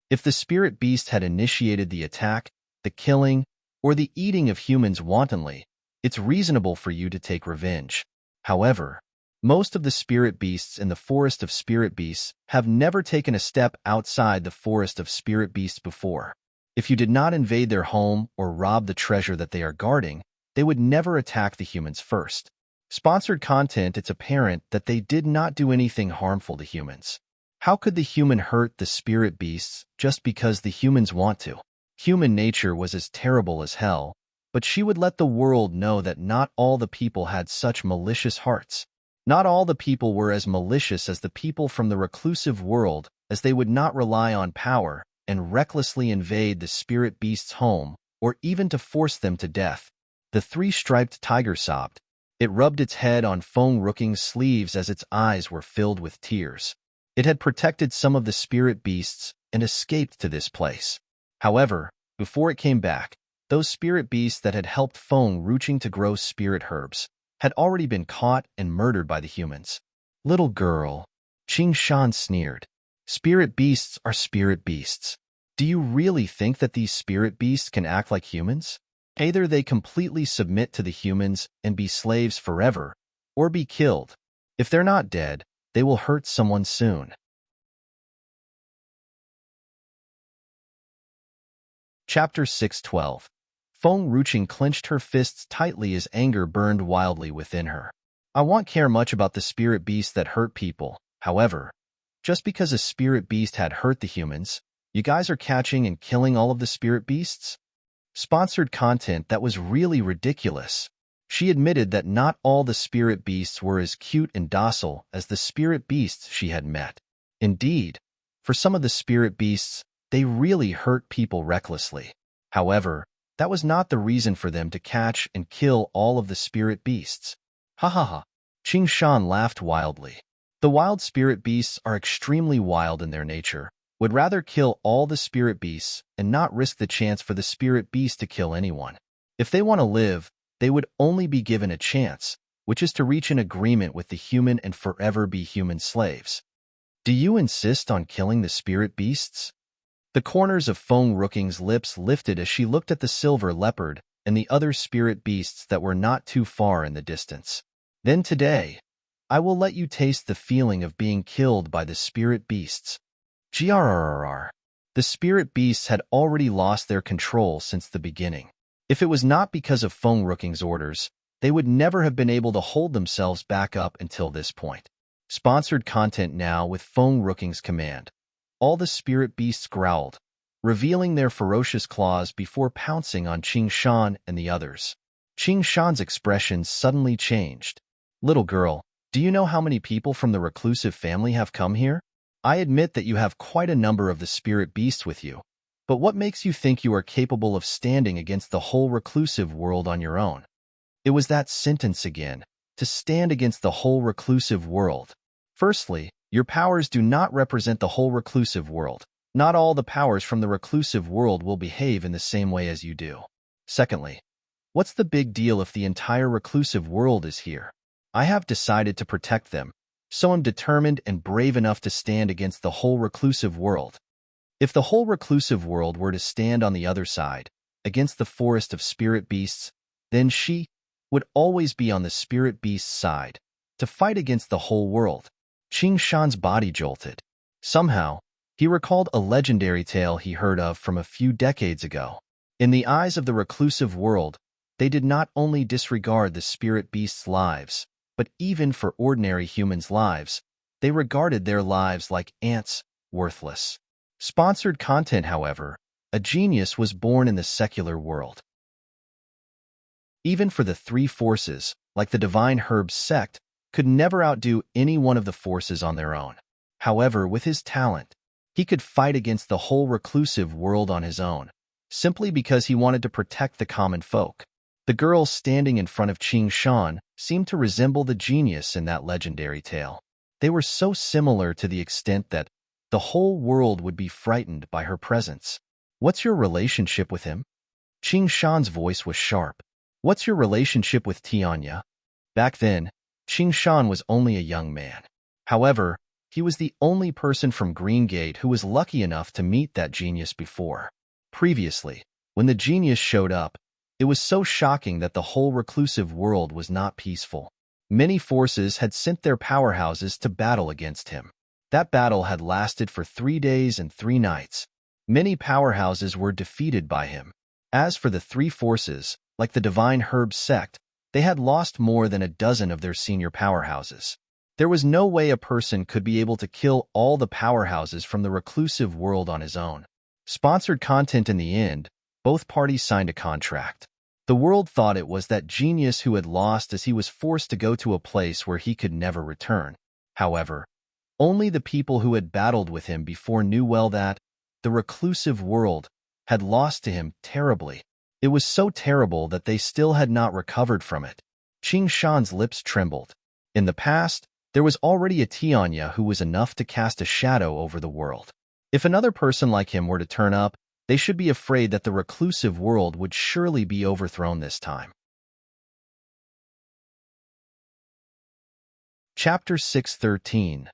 If the spirit beast had initiated the attack, the killing, or the eating of humans wantonly, it's reasonable for you to take revenge. However, most of the spirit beasts in the forest of spirit beasts have never taken a step outside the forest of spirit beasts before. If you did not invade their home or rob the treasure that they are guarding, they would never attack the humans first. Sponsored content. It's apparent that they did not do anything harmful to humans. How could the human hurt the spirit beasts just because the humans want to? Human nature was as terrible as hell, but she would let the world know that not all the people had such malicious hearts. Not all the people were as malicious as the people from the reclusive world, as they would not rely on power and recklessly invade the spirit beast's home or even to force them to death. The three-striped tiger sobbed. It rubbed its head on Feng Ruqing's sleeves as its eyes were filled with tears. It had protected some of the spirit beasts and escaped to this place. However, before it came back, those spirit beasts that had helped Feng Ruqing to grow spirit herbs had already been caught and murdered by the humans. Little girl, Qing Shan sneered. Spirit beasts are spirit beasts. Do you really think that these spirit beasts can act like humans? Either they completely submit to the humans and be slaves forever, or be killed. If they're not dead, they will hurt someone soon. Chapter 6:12. Feng Ruqing clenched her fists tightly as anger burned wildly within her. I won't care much about the spirit beasts that hurt people. However, just because a spirit beast had hurt the humans, you guys are catching and killing all of the spirit beasts? Sponsored content. That was really ridiculous. She admitted that not all the spirit beasts were as cute and docile as the spirit beasts she had met. Indeed, for some of the spirit beasts, they really hurt people recklessly. However, that was not the reason for them to catch and kill all of the spirit beasts. Ha ha ha. Qing Shan laughed wildly. The wild spirit beasts are extremely wild in their nature, would rather kill all the spirit beasts and not risk the chance for the spirit beast to kill anyone. If they want to live, they would only be given a chance, which is to reach an agreement with the human and forever be human slaves. Do you insist on killing the spirit beasts? The corners of Feng Ruqing's lips lifted as she looked at the silver leopard and the other spirit beasts that were not too far in the distance. Then today, I will let you taste the feeling of being killed by the spirit beasts. Grrrr. The spirit beasts had already lost their control since the beginning. If it was not because of Feng Ruqing's orders, they would never have been able to hold themselves back up until this point. Sponsored content now with Feng Ruqing's command. All the spirit beasts growled, revealing their ferocious claws before pouncing on Qing Shan and the others. Qing Shan's expression suddenly changed. Little girl, do you know how many people from the reclusive family have come here? I admit that you have quite a number of the spirit beasts with you, but what makes you think you are capable of standing against the whole reclusive world on your own? It was that sentence again, to stand against the whole reclusive world. Firstly, your powers do not represent the whole reclusive world. Not all the powers from the reclusive world will behave in the same way as you do. Secondly, what's the big deal if the entire reclusive world is here? I have decided to protect them, so I'm determined and brave enough to stand against the whole reclusive world. If the whole reclusive world were to stand on the other side, against the forest of spirit beasts, then she would always be on the spirit beast's side, to fight against the whole world. Qing Shan's body jolted. Somehow, he recalled a legendary tale he heard of from a few decades ago. In the eyes of the reclusive world, they did not only disregard the spirit beast's lives, but even for ordinary humans' lives, they regarded their lives like ants, worthless. Sponsored content, however, a genius was born in the secular world. Even for the three forces, like the Divine Herbs sect, could never outdo any one of the forces on their own. However, with his talent, he could fight against the whole reclusive world on his own, simply because he wanted to protect the common folk. The girl standing in front of Qing Shan seemed to resemble the genius in that legendary tale. They were so similar to the extent that the whole world would be frightened by her presence. What's your relationship with him? Qing Shan's voice was sharp. What's your relationship with Tianya? Back then, Qing Shan was only a young man. However, he was the only person from Green Gate who was lucky enough to meet that genius before. Previously, when the genius showed up, it was so shocking that the whole reclusive world was not peaceful. Many forces had sent their powerhouses to battle against him. That battle had lasted for 3 days and 3 nights. Many powerhouses were defeated by him. As for the three forces, like the Divine Herbs sect, they had lost more than a dozen of their senior powerhouses. There was no way a person could be able to kill all the powerhouses from the reclusive world on his own. Sponsored content in the end, both parties signed a contract. The world thought it was that genius who had lost as he was forced to go to a place where he could never return. However, only the people who had battled with him before knew well that the reclusive world had lost to him terribly. It was so terrible that they still had not recovered from it. Qing Shan's lips trembled. In the past, there was already a Tianya who was enough to cast a shadow over the world. If another person like him were to turn up, they should be afraid that the reclusive world would surely be overthrown this time. Chapter 613.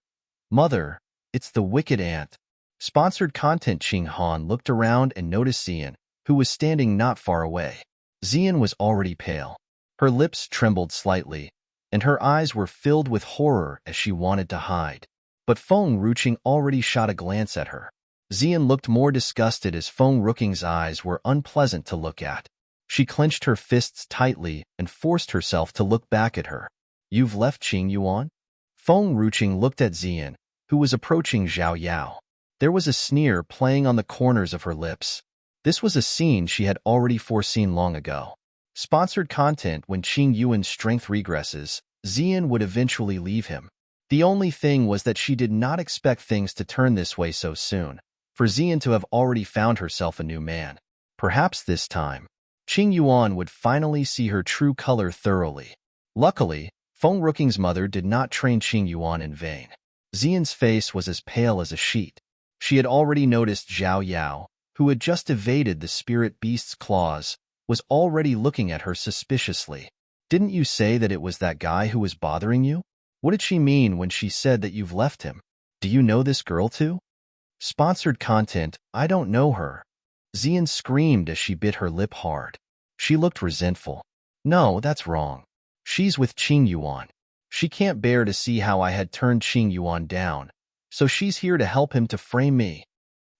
Mother, it's the wicked ant. Sponsored content. Qing Han looked around and noticed Xian, who was standing not far away. Xian was already pale. Her lips trembled slightly, and her eyes were filled with horror as she wanted to hide. But Feng Ruqing already shot a glance at her. Xian looked more disgusted as Feng Ruqing's eyes were unpleasant to look at. She clenched her fists tightly and forced herself to look back at her. You've left Qing Yuan? Feng Ruqing looked at Xian, who was approaching Zhao Yao. There was a sneer playing on the corners of her lips. This was a scene she had already foreseen long ago. Sponsored content. When Qing Yuan's strength regresses, Xian would eventually leave him. The only thing was that she did not expect things to turn this way so soon, for Xian to have already found herself a new man. Perhaps this time, Qing Yuan would finally see her true color thoroughly. Luckily, Feng Ruqing's mother did not train Qing Yuan in vain. Xian's face was as pale as a sheet. She had already noticed Zhao Yao, who had just evaded the spirit beast's claws, was already looking at her suspiciously. Didn't you say that it was that guy who was bothering you? What did she mean when she said that you've left him? Do you know this girl too? Sponsored content. I don't know her. Xian screamed as she bit her lip hard. She looked resentful. No, that's wrong. She's with Qing Yuan. She can't bear to see how I had turned Qing Yuan down, so she's here to help him to frame me.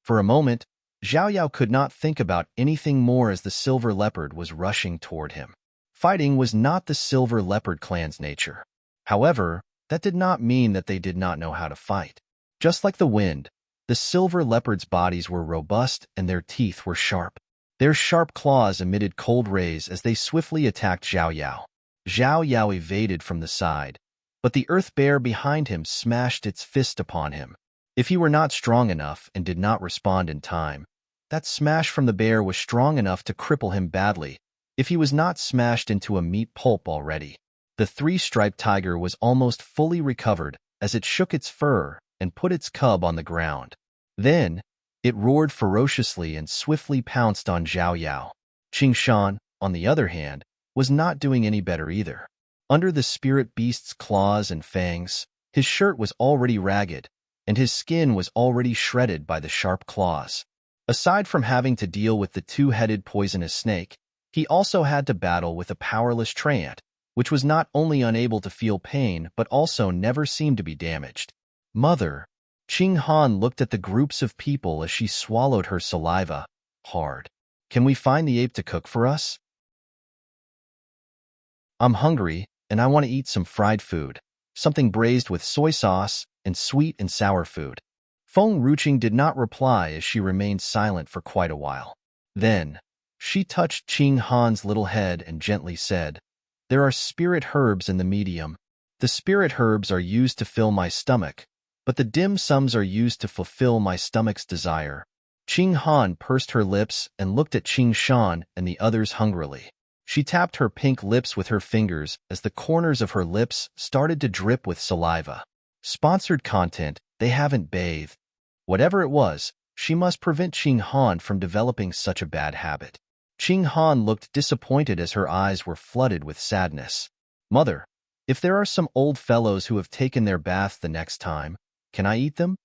For a moment, Zhao Yao could not think about anything more as the Silver Leopard was rushing toward him. Fighting was not the Silver Leopard clan's nature. However, that did not mean that they did not know how to fight. Just like the wind, the Silver Leopard's bodies were robust and their teeth were sharp. Their sharp claws emitted cold rays as they swiftly attacked Zhao Yao. Zhao Yao evaded from the side, but the earth bear behind him smashed its fist upon him. If he were not strong enough and did not respond in time, that smash from the bear was strong enough to cripple him badly, if he was not smashed into a meat pulp already. The three-striped tiger was almost fully recovered as it shook its fur and put its cub on the ground. Then, it roared ferociously and swiftly pounced on Zhao Yao. Qing Shan, on the other hand, was not doing any better either. Under the spirit beast's claws and fangs, his shirt was already ragged, and his skin was already shredded by the sharp claws. Aside from having to deal with the two-headed poisonous snake, he also had to battle with a powerless treant, which was not only unable to feel pain but also never seemed to be damaged. Mother, Qing Han looked at the groups of people as she swallowed her saliva hard. Can we find the ape to cook for us? I'm hungry, and I want to eat some fried food, something braised with soy sauce and sweet and sour food. Feng Ruqing did not reply as she remained silent for quite a while. Then, she touched Qing Han's little head and gently said, "There are spirit herbs in the medium. The spirit herbs are used to fill my stomach, but the dim sums are used to fulfill my stomach's desire." Qing Han pursed her lips and looked at Qing Shan and the others hungrily. She tapped her pink lips with her fingers as the corners of her lips started to drip with saliva. Sponsored content, they haven't bathed. Whatever it was, she must prevent Qing Han from developing such a bad habit. Qing Han looked disappointed as her eyes were flooded with sadness. Mother, if there are some old fellows who have taken their bath the next time, can I eat them?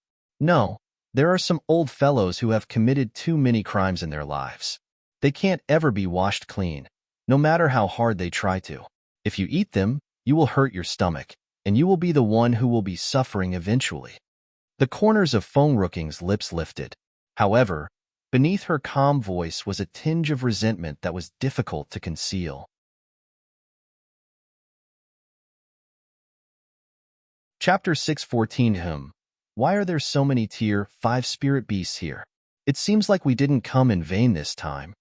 No, there are some old fellows who have committed too many crimes in their lives. They can't ever be washed clean, no matter how hard they try to. If you eat them, you will hurt your stomach, and you will be the one who will be suffering eventually. The corners of Feng Ruqing's lips lifted. However, beneath her calm voice was a tinge of resentment that was difficult to conceal. Chapter 614. Why are there so many Tier 5 spirit beasts here? It seems like we didn't come in vain this time.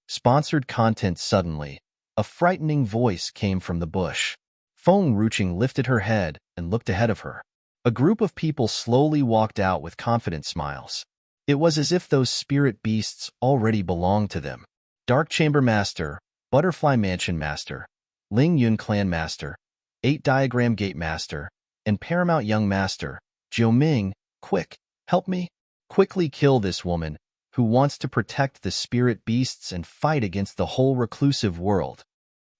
Sponsored content. Suddenly, a frightening voice came from the bush. Feng Ruqing lifted her head and looked ahead of her. A group of people slowly walked out with confident smiles. It was as if those spirit beasts already belonged to them. Dark Chamber Master, Butterfly Mansion Master, Ling Yun Clan Master, 8 Diagram Gate Master, and Paramount Young Master, Jiu Ming, quick, help me. Quickly kill this woman, who wants to protect the spirit beasts and fight against the whole reclusive world.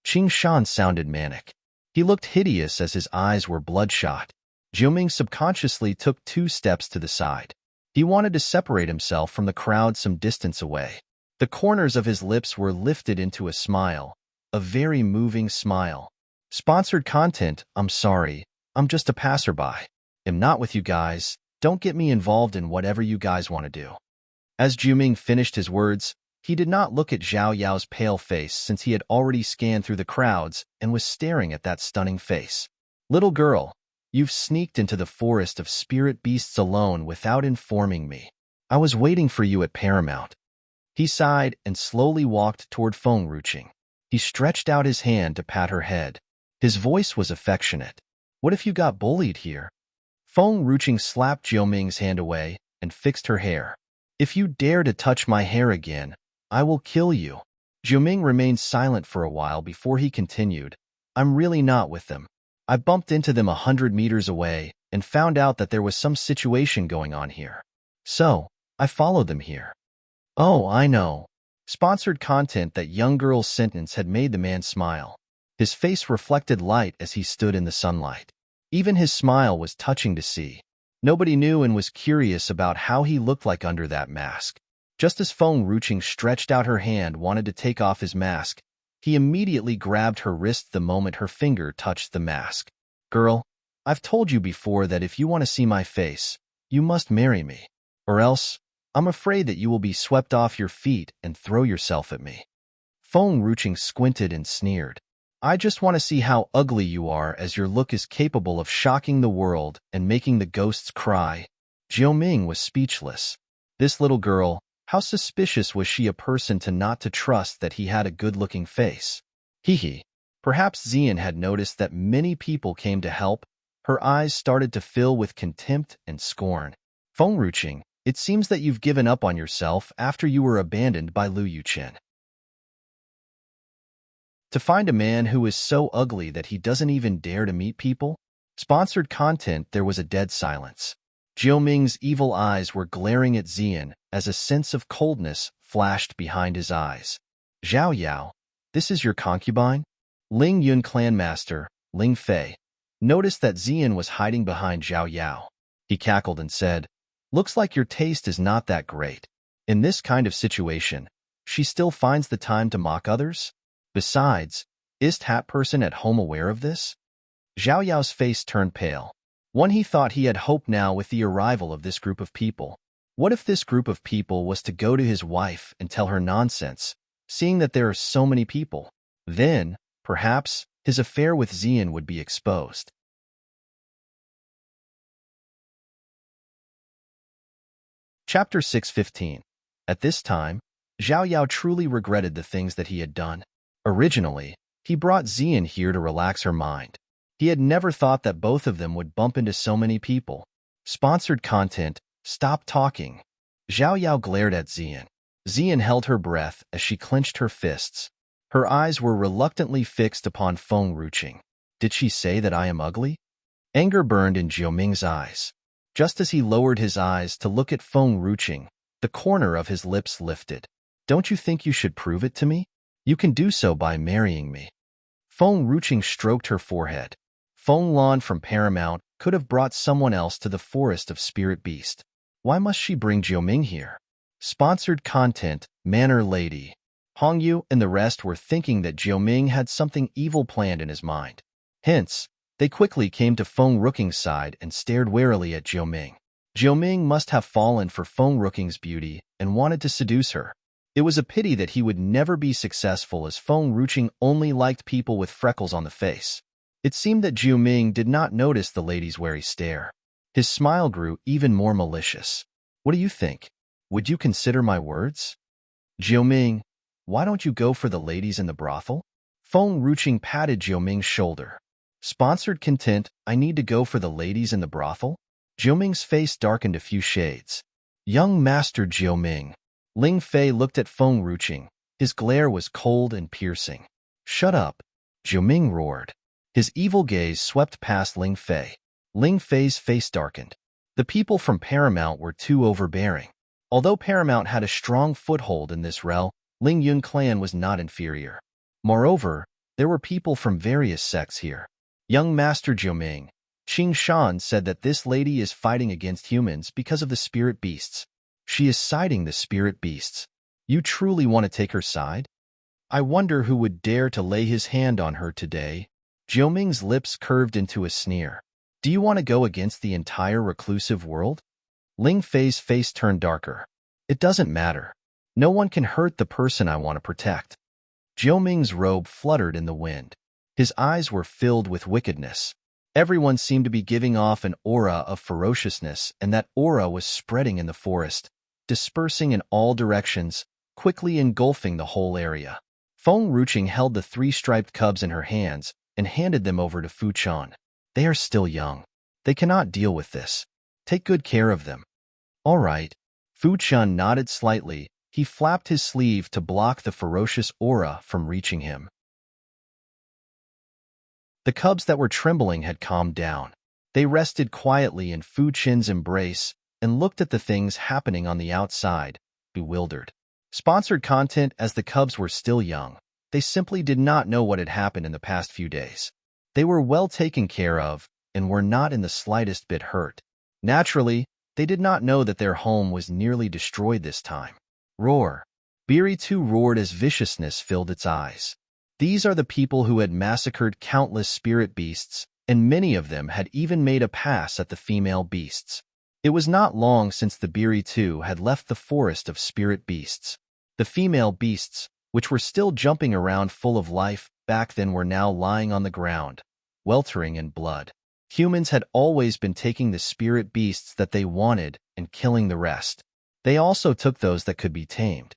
Qing Shan sounded manic. He looked hideous as his eyes were bloodshot. Jiu Ming subconsciously took 2 steps to the side. He wanted to separate himself from the crowd some distance away. The corners of his lips were lifted into a smile, a very moving smile. Sponsored content. I'm sorry, I'm just a passerby. I'm not with you guys. Don't get me involved in whatever you guys want to do. As Jiu Ming finished his words, he did not look at Zhao Yao's pale face since he had already scanned through the crowds and was staring at that stunning face. Little girl, you've sneaked into the forest of spirit beasts alone without informing me. I was waiting for you at Paramount. He sighed and slowly walked toward Feng Ruqing. He stretched out his hand to pat her head. His voice was affectionate. What if you got bullied here? Feng Ruqing slapped Jiu Ming's hand away and fixed her hair. If you dare to touch my hair again, I will kill you. Jiu Ming remained silent for a while before he continued. I'm really not with them. I bumped into them 100 meters away and found out that there was some situation going on here. So, I followed them here. Oh, I know. Sponsored content. That young girl's sentence had made the man smile. His face reflected light as he stood in the sunlight. Even his smile was touching to see. Nobody knew and was curious about how he looked like under that mask. Just as Feng Ruqing stretched out her hand wanted to take off his mask, he immediately grabbed her wrist the moment her finger touched the mask. Girl, I've told you before that if you want to see my face, you must marry me. Or else, I'm afraid that you will be swept off your feet and throw yourself at me. Feng Ruching squinted and sneered. I just want to see how ugly you are, as your look is capable of shocking the world and making the ghosts cry. Jiuming was speechless. This little girl, how suspicious was she a person to not to trust that he had a good-looking face? Hee. Perhaps Xian had noticed that many people came to help. Her eyes started to fill with contempt and scorn. Feng Ruching, it seems that you've given up on yourself after you were abandoned by Lu Yuchen. To find a man who is so ugly that he doesn't even dare to meet people? Sponsored content. There was a dead silence. Jiuming's evil eyes were glaring at Xian as a sense of coldness flashed behind his eyes. Zhao Yao, this is your concubine? Ling Yun clanmaster, Ling Fei, noticed that Xian was hiding behind Zhao Yao. He cackled and said, looks like your taste is not that great. In this kind of situation, she still finds the time to mock others? Besides, is that person at home aware of this? Zhao Yao's face turned pale. One he thought he had hope now with the arrival of this group of people. What if this group of people was to go to his wife and tell her nonsense, seeing that there are so many people? Then, perhaps, his affair with Xian would be exposed. Chapter 615. At this time, Zhao Yao truly regretted the things that he had done. Originally, he brought Xian here to relax her mind. He had never thought that both of them would bump into so many people. Sponsored content. Stop talking. Zhao Yao glared at Xian. Xian held her breath as she clenched her fists. Her eyes were reluctantly fixed upon Feng Ruching. Did she say that I am ugly? Anger burned in Jiuming's eyes. Just as he lowered his eyes to look at Feng Ruching, the corner of his lips lifted. Don't you think you should prove it to me? You can do so by marrying me. Feng Ruching stroked her forehead. Feng Lan from Paramount could have brought someone else to the forest of Spirit Beast. Why must she bring Jiuming here? Sponsored content. Manor Lady. Hong Yu and the rest were thinking that Jiuming had something evil planned in his mind. Hence, they quickly came to Feng Ruching's side and stared warily at Jiuming. Jiuming must have fallen for Feng Ruching's beauty and wanted to seduce her. It was a pity that he would never be successful, as Feng Ruching only liked people with freckles on the face. It seemed that Jiuming did not notice the lady's wary stare. His smile grew even more malicious. What do you think? Would you consider my words? Jiuming, why don't you go for the ladies in the brothel? Feng Ruching patted Jiuming's shoulder. Sponsored content. I need to go for the ladies in the brothel? Jiuming's face darkened a few shades. Young Master Jiuming. Ling Fei looked at Feng Ruching. His glare was cold and piercing. Shut up, Jiuming roared. His evil gaze swept past Ling Fei. Ling Fei's face darkened. The people from Paramount were too overbearing. Although Paramount had a strong foothold in this realm, Ling Yun clan was not inferior. Moreover, there were people from various sects here. Young Master Jiuming, Qing Shan said that this lady is fighting against humans because of the spirit beasts. She is siding the spirit beasts. You truly want to take her side? I wonder who would dare to lay his hand on her today. Jiuming's lips curved into a sneer. Do you want to go against the entire reclusive world? Ling Fei's face turned darker. It doesn't matter. No one can hurt the person I want to protect. Jiuming's robe fluttered in the wind. His eyes were filled with wickedness. Everyone seemed to be giving off an aura of ferociousness, and that aura was spreading in the forest, dispersing in all directions, quickly engulfing the whole area. Feng Ruching held the 3 striped cubs in her hands and handed them over to Fu Chan. They are still young. They cannot deal with this. Take good care of them. All right. Fu Chan nodded slightly. He flapped his sleeve to block the ferocious aura from reaching him. The cubs that were trembling had calmed down. They rested quietly in Fu Chen's embrace and looked at the things happening on the outside, bewildered. Sponsored content. As the cubs were still young, they simply did not know what had happened in the past few days. They were well taken care of and were not in the slightest bit hurt. Naturally, they did not know that their home was nearly destroyed this time. Roar. Beery too roared as viciousness filled its eyes. These are the people who had massacred countless spirit beasts and many of them had even made a pass at the female beasts. It was not long since the Biri had left the forest of spirit beasts. The female beasts, which were still jumping around full of life back then, were now lying on the ground, weltering in blood. Humans had always been taking the spirit beasts that they wanted and killing the rest. They also took those that could be tamed.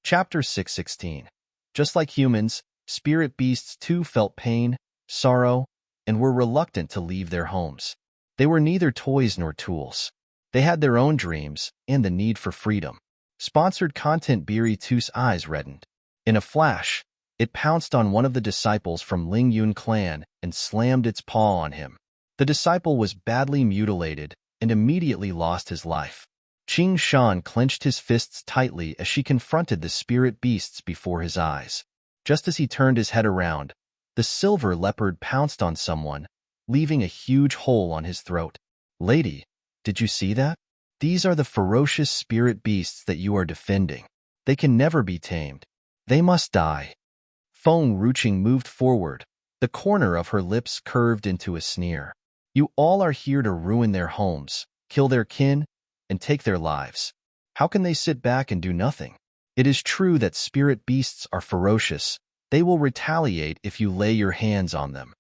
Chapter 616. Just like humans, spirit beasts too felt pain, sorrow, and were reluctant to leave their homes. They were neither toys nor tools. They had their own dreams and the need for freedom. Sponsored content. Biri eyes reddened. In a flash, it pounced on one of the disciples from Ling Yun clan and slammed its paw on him. The disciple was badly mutilated and immediately lost his life. Qing Shan clenched his fists tightly as she confronted the spirit beasts before his eyes. Just as he turned his head around, the silver leopard pounced on someone, leaving a huge hole on his throat. "Lady, did you see that? These are the ferocious spirit beasts that you are defending. They can never be tamed. They must die." Feng Ruqing moved forward, the corner of her lips curved into a sneer. "You all are here to ruin their homes, kill their kin, and take their lives. How can they sit back and do nothing? It is true that spirit beasts are ferocious. They will retaliate if you lay your hands on them."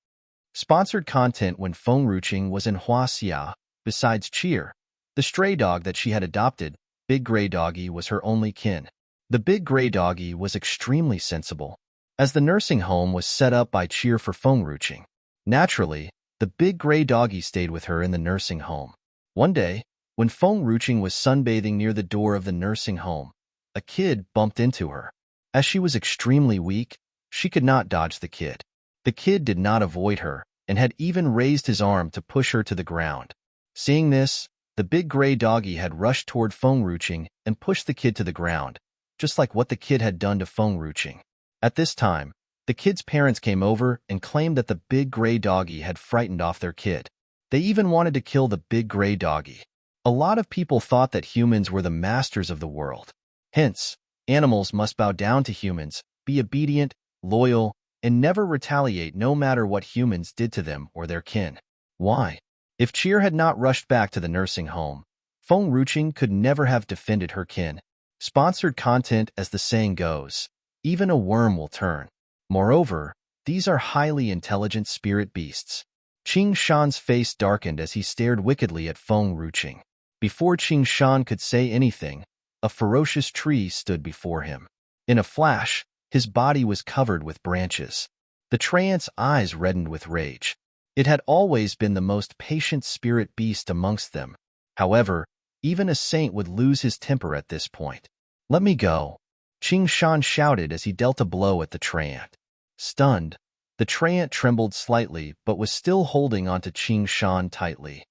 Sponsored content. When Feng Ruqing was in Huaxia, besides Cheer, the stray dog that she had adopted, Big Gray Doggy was her only kin. The Big Gray Doggy was extremely sensible, as the nursing home was set up by Cheer for Feng Ruqing. Naturally, the Big Gray Doggy stayed with her in the nursing home. One day, when Feng Ruqing was sunbathing near the door of the nursing home, a kid bumped into her. As she was extremely weak, she could not dodge the kid. The kid did not avoid her and had even raised his arm to push her to the ground. Seeing this, the Big Gray Doggy had rushed toward Feng Ruqing and pushed the kid to the ground, just like what the kid had done to Feng Ruqing. At this time, the kid's parents came over and claimed that the Big Gray Doggy had frightened off their kid. They even wanted to kill the Big Gray Doggy. A lot of people thought that humans were the masters of the world. Hence, animals must bow down to humans, be obedient, loyal, and never retaliate no matter what humans did to them or their kin. Why? If Cheer had not rushed back to the nursing home, Feng Ruqing could never have defended her kin. Sponsored content. As the saying goes, even a worm will turn. Moreover, these are highly intelligent spirit beasts. Qing Shan's face darkened as he stared wickedly at Feng Ruqing. Before Qing Shan could say anything, a ferocious tree stood before him. In a flash, his body was covered with branches. The treant's eyes reddened with rage. It had always been the most patient spirit beast amongst them. However, even a saint would lose his temper at this point. "Let me go," Qing Shan shouted as he dealt a blow at the treant. Stunned, the treant trembled slightly but was still holding onto Qing Shan tightly.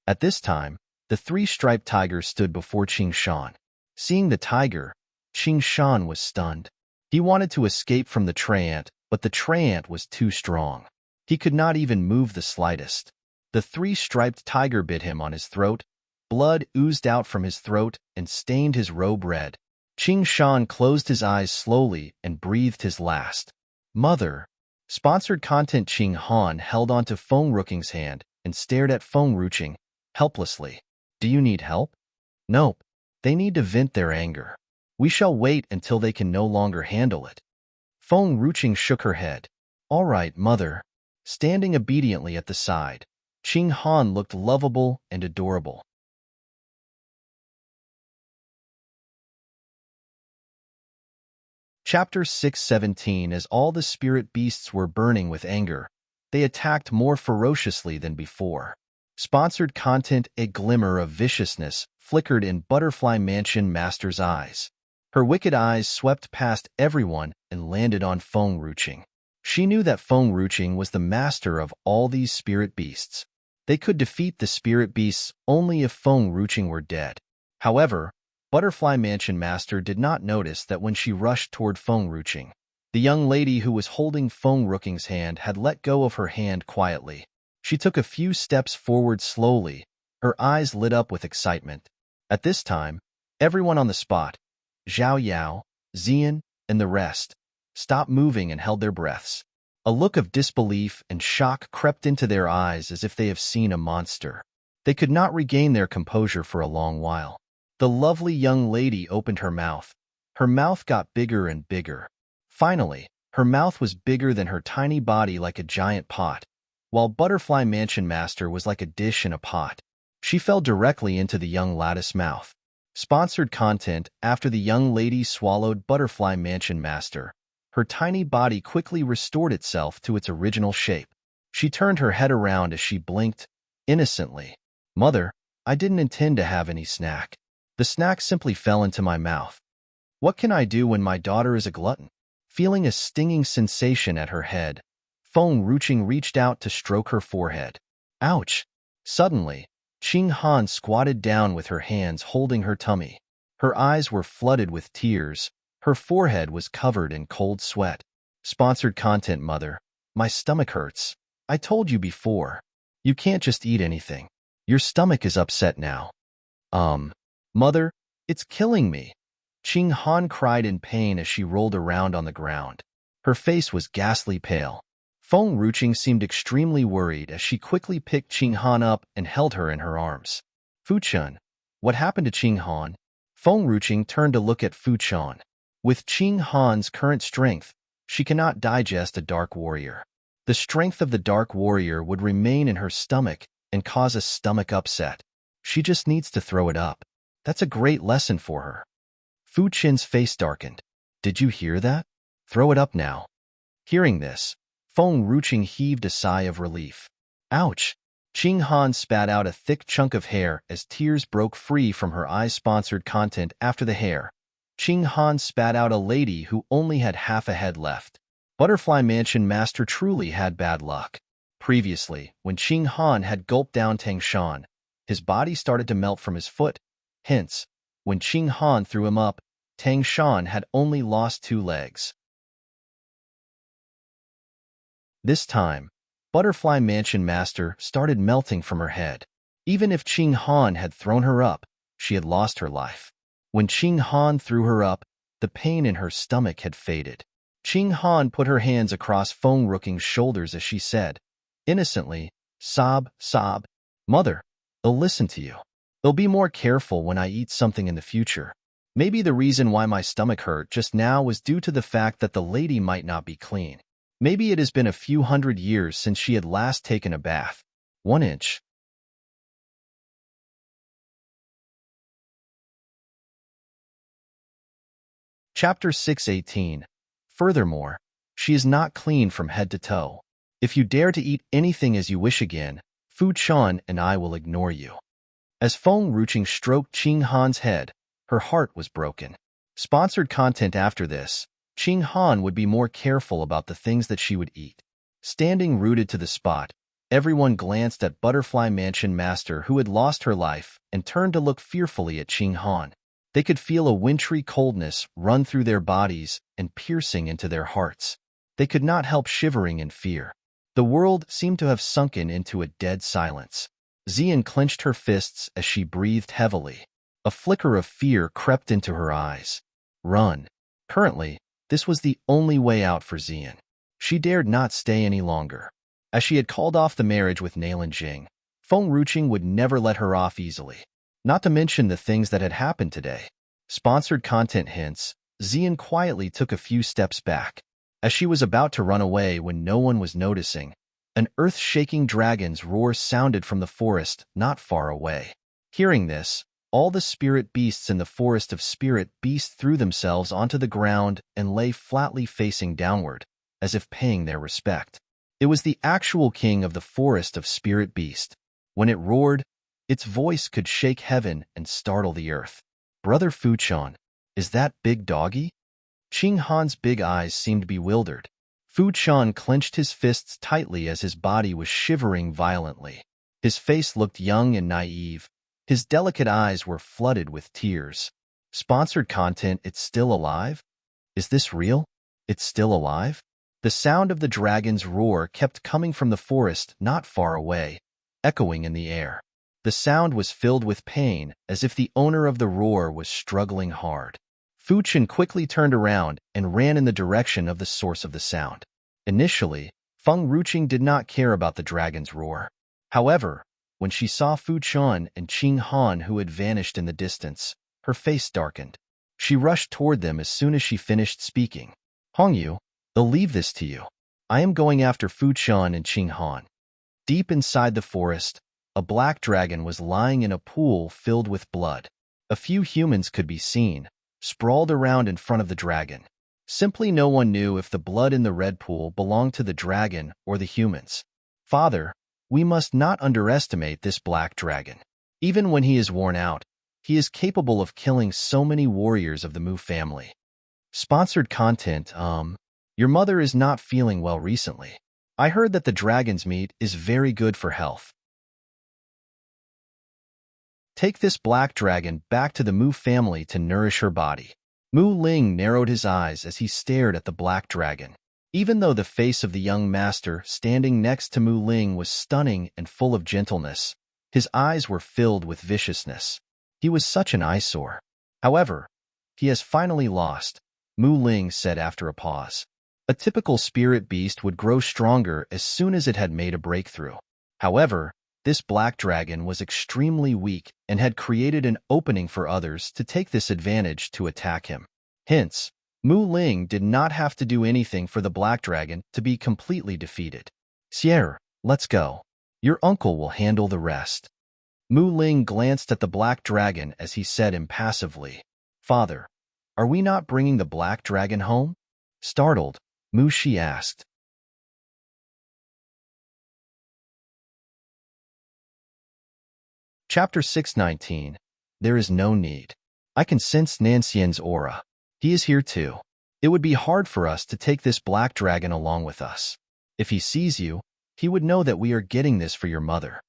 At this time, the three-striped tiger stood before Qing Shan. Seeing the tiger, Qing Shan was stunned. He wanted to escape from the treant, but the treant was too strong. He could not even move the slightest. The three-striped tiger bit him on his throat. Blood oozed out from his throat and stained his robe red. Qing Shan closed his eyes slowly and breathed his last. "Mother." Sponsored content. Qing Han held onto Feng Ruqing's hand and stared at Feng Ruqing helplessly. "Do you need help?" "Nope. They need to vent their anger. We shall wait until they can no longer handle it." Feng Ruqing shook her head. "All right, mother." Standing obediently at the side, Qing Han looked lovable and adorable. Chapter 617. As all the spirit beasts were burning with anger, they attacked more ferociously than before. Sponsored content. A glimmer of viciousness flickered in Butterfly Mansion Master's eyes. Her wicked eyes swept past everyone and landed on Feng Ruqing. She knew that Feng Ruqing was the master of all these spirit beasts. They could defeat the spirit beasts only if Feng Ruqing were dead. However, Butterfly Mansion Master did not notice that when she rushed toward Feng Ruqing, the young lady who was holding Feng Ruqing's hand had let go of her hand quietly. She took a few steps forward slowly, her eyes lit up with excitement. At this time, everyone on the spot, Zhao Yao, Xian, and the rest stopped moving and held their breaths. A look of disbelief and shock crept into their eyes as if they have seen a monster. They could not regain their composure for a long while. The lovely young lady opened her mouth. Her mouth got bigger and bigger. Finally, her mouth was bigger than her tiny body, like a giant pot, while Butterfly Mansion Master was like a dish in a pot. She fell directly into the young lattice mouth. Sponsored content. After the young lady swallowed Butterfly Mansion Master, her tiny body quickly restored itself to its original shape. She turned her head around as she blinked innocently. "Mother, I didn't intend to have any snack. The snack simply fell into my mouth. What can I do when my daughter is a glutton?" Feeling a stinging sensation at her head, Feng Ruching reached out to stroke her forehead. Ouch! Suddenly, Qing Han squatted down with her hands holding her tummy. Her eyes were flooded with tears. Her forehead was covered in cold sweat. Sponsored content. "Mother, my stomach hurts. I told you before. You can't just eat anything. Your stomach is upset now." Mother, it's killing me." Qing Han cried in pain as she rolled around on the ground. Her face was ghastly pale. Feng Ruching seemed extremely worried as she quickly picked Qing Han up and held her in her arms. "Fu Chun, what happened to Qing Han?" Feng Ruching turned to look at Fu Chun. With Qing Han's current strength, she cannot digest a dark warrior. The strength of the dark warrior would remain in her stomach and cause a stomach upset. She just needs to throw it up. That's a great lesson for her. Fu Chin's face darkened. "Did you hear that? Throw it up now." Hearing this, Feng Ruching heaved a sigh of relief. Ouch! Qing Han spat out a thick chunk of hair as tears broke free from her eyes. Sponsored content. After the hair, Qing Han spat out a lady who only had half a head left. Butterfly Mansion Master truly had bad luck. Previously, when Qing Han had gulped down Tang Shan, his body started to melt from his foot. Hence, when Qing Han threw him up, Tang Shan had only lost 2 legs. This time, Butterfly Mansion Master started melting from her head. Even if Qing Han had thrown her up, she had lost her life. When Qing Han threw her up, the pain in her stomach had faded. Qing Han put her hands across Feng Ruching's shoulders as she said, innocently, "Sob, sob. Mother, they'll listen to you. They'll be more careful when I eat something in the future." Maybe the reason why my stomach hurt just now was due to the fact that the lady might not be clean. Maybe it has been a few hundred years since she had last taken a bath. 1 inch. Chapter 618. Furthermore, she is not clean from head to toe. If you dare to eat anything as you wish again, Fu Chan and I will ignore you. As Feng Ruching stroked Qing Han's head, her heart was broken. Sponsored content. After this, Qing Han would be more careful about the things that she would eat. Standing rooted to the spot, everyone glanced at Butterfly Mansion Master, who had lost her life, and turned to look fearfully at Qing Han. They could feel a wintry coldness run through their bodies and piercing into their hearts. They could not help shivering in fear. The world seemed to have sunken into a dead silence. Xian clenched her fists as she breathed heavily. A flicker of fear crept into her eyes. Run. Currently, this was the only way out for Xian. She dared not stay any longer. As she had called off the marriage with Nailan Jing, Feng Ruching would never let her off easily. Not to mention the things that had happened today. Sponsored content hints, Xian quietly took a few steps back. As she was about to run away when no one was noticing, an earth-shaking dragon's roar sounded from the forest not far away. Hearing this, all the spirit beasts in the forest of spirit beasts threw themselves onto the ground and lay flatly facing downward, as if paying their respect. It was the actual king of the forest of spirit beast. When it roared, its voice could shake heaven and startle the earth. "Brother Fu Chan, is that Big Doggy?" Qing Han's big eyes seemed bewildered. Fu Chan clenched his fists tightly as his body was shivering violently. His face looked young and naive. His delicate eyes were flooded with tears. Sponsored content. It's still alive? Is this real? It's still alive? The sound of the dragon's roar kept coming from the forest not far away, echoing in the air. The sound was filled with pain, as if the owner of the roar was struggling hard. Fu Chen quickly turned around and ran in the direction of the source of the sound. Initially, Feng Ruqing did not care about the dragon's roar. However, when she saw Fu Chen and Qing Han who had vanished in the distance, her face darkened. She rushed toward them as soon as she finished speaking. Hongyu, they'll leave this to you. I am going after Fu Chen and Qing Han. Deep inside the forest, a black dragon was lying in a pool filled with blood. A few humans could be seen, sprawled around in front of the dragon. Simply no one knew if the blood in the red pool belonged to the dragon or the humans. Father, we must not underestimate this black dragon. Even when he is worn out, he is capable of killing so many warriors of the Mu family. Sponsored content, your mother is not feeling well recently. I heard that the dragon's meat is very good for health. Take this black dragon back to the Mu family to nourish her body. Mu Ling narrowed his eyes as he stared at the black dragon. Even though the face of the young master standing next to Mu Ling was stunning and full of gentleness, his eyes were filled with viciousness. He was such an eyesore. However, he has finally lost, Mu Ling said after a pause. A typical spirit beast would grow stronger as soon as it had made a breakthrough. However, this black dragon was extremely weak and had created an opening for others to take this advantage to attack him. Hence, Mu Ling did not have to do anything for the black dragon to be completely defeated. Sierra, let's go. Your uncle will handle the rest. Mu Ling glanced at the black dragon as he said impassively, Father, are we not bringing the black dragon home? Startled, Mu Shi asked. Chapter 619. There is no need. I can sense Nanxian's aura. He is here too. It would be hard for us to take this black dragon along with us. If he sees you, he would know that we are getting this for your mother.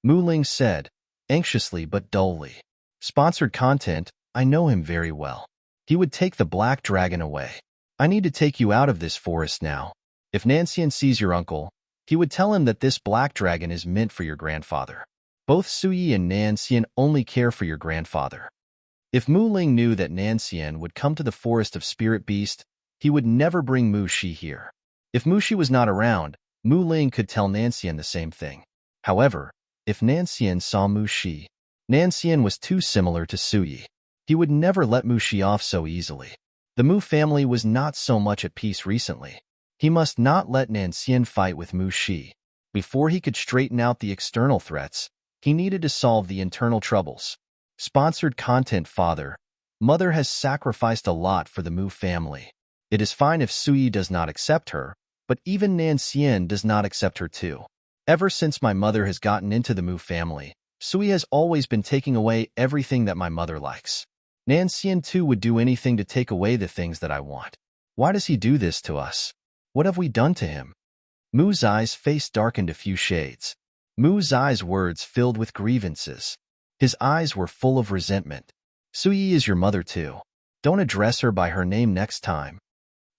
Mu Ling said, anxiously but dully. Sponsored content, I know him very well. He would take the black dragon away. I need to take you out of this forest now. If Nanxian sees your uncle, he would tell him that this black dragon is meant for your grandfather. Both Suyi and Nanxian only care for your grandfather. If Mu Ling knew that Nanxian would come to the forest of Spirit Beast, he would never bring Mu Shi here. If Mu Shi was not around, Mu Ling could tell Nanxian the same thing. However, if Nanxian saw Mu Shi, Nanxian was too similar to Suyi. He would never let Mu Shi off so easily. The Mu family was not so much at peace recently. He must not let Nanxian fight with Mu Shi. Before he could straighten out the external threats, he needed to solve the internal troubles. Sponsored content. Father, Mother has sacrificed a lot for the Mu family. It is fine if Suyi does not accept her, but even Nanxian does not accept her too. Ever since my mother has gotten into the Mu family, Suyi has always been taking away everything that my mother likes. Nanxian too would do anything to take away the things that I want. Why does he do this to us? What have we done to him? Mu's eyes face darkened a few shades. Mu's eyes words filled with grievances. His eyes were full of resentment. Suyi is your mother too. Don't address her by her name next time.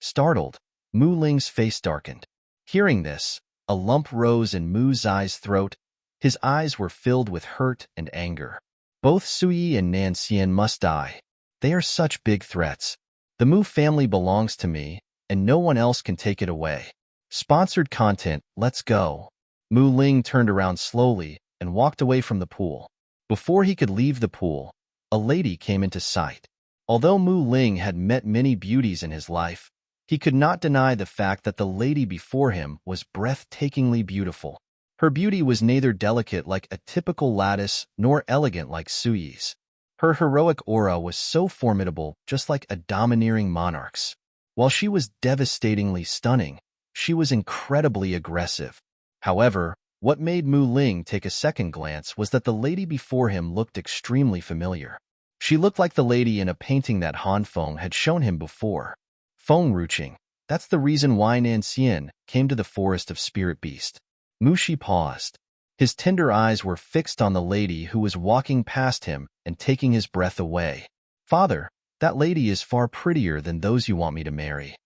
Startled, Mu Ling's face darkened. Hearing this, a lump rose in Mu's eyes' throat. His eyes were filled with hurt and anger. Both Suyi and Nanxian must die. They are such big threats. The Mu family belongs to me, and no one else can take it away. Sponsored content, let's go. Mu Ling turned around slowly and walked away from the pool. Before he could leave the pool, a lady came into sight. Although Mu Ling had met many beauties in his life, he could not deny the fact that the lady before him was breathtakingly beautiful. Her beauty was neither delicate like a typical lattice nor elegant like Suyi's. Her heroic aura was so formidable, just like a domineering monarch's. While she was devastatingly stunning, she was incredibly aggressive. However, what made Mu Ling take a second glance was that the lady before him looked extremely familiar. She looked like the lady in a painting that Han Feng had shown him before. Feng Ruqing, that's the reason why Nanxian came to the forest of Spirit Beast. Mu Shi paused. His tender eyes were fixed on the lady who was walking past him and taking his breath away. Father, that lady is far prettier than those you want me to marry.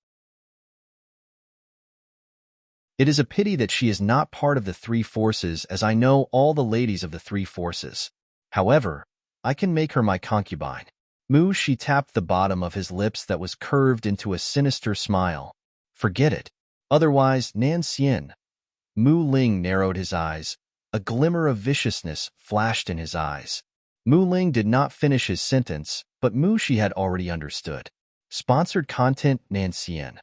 It is a pity that she is not part of the three forces, as I know all the ladies of the three forces. However, I can make her my concubine. Mu Shi tapped the bottom of his lips that was curved into a sinister smile. Forget it. Otherwise, Nan Xian. Mu Ling narrowed his eyes. A glimmer of viciousness flashed in his eyes. Mu Ling did not finish his sentence, but Mu Shi had already understood. Sponsored content Nan Xian.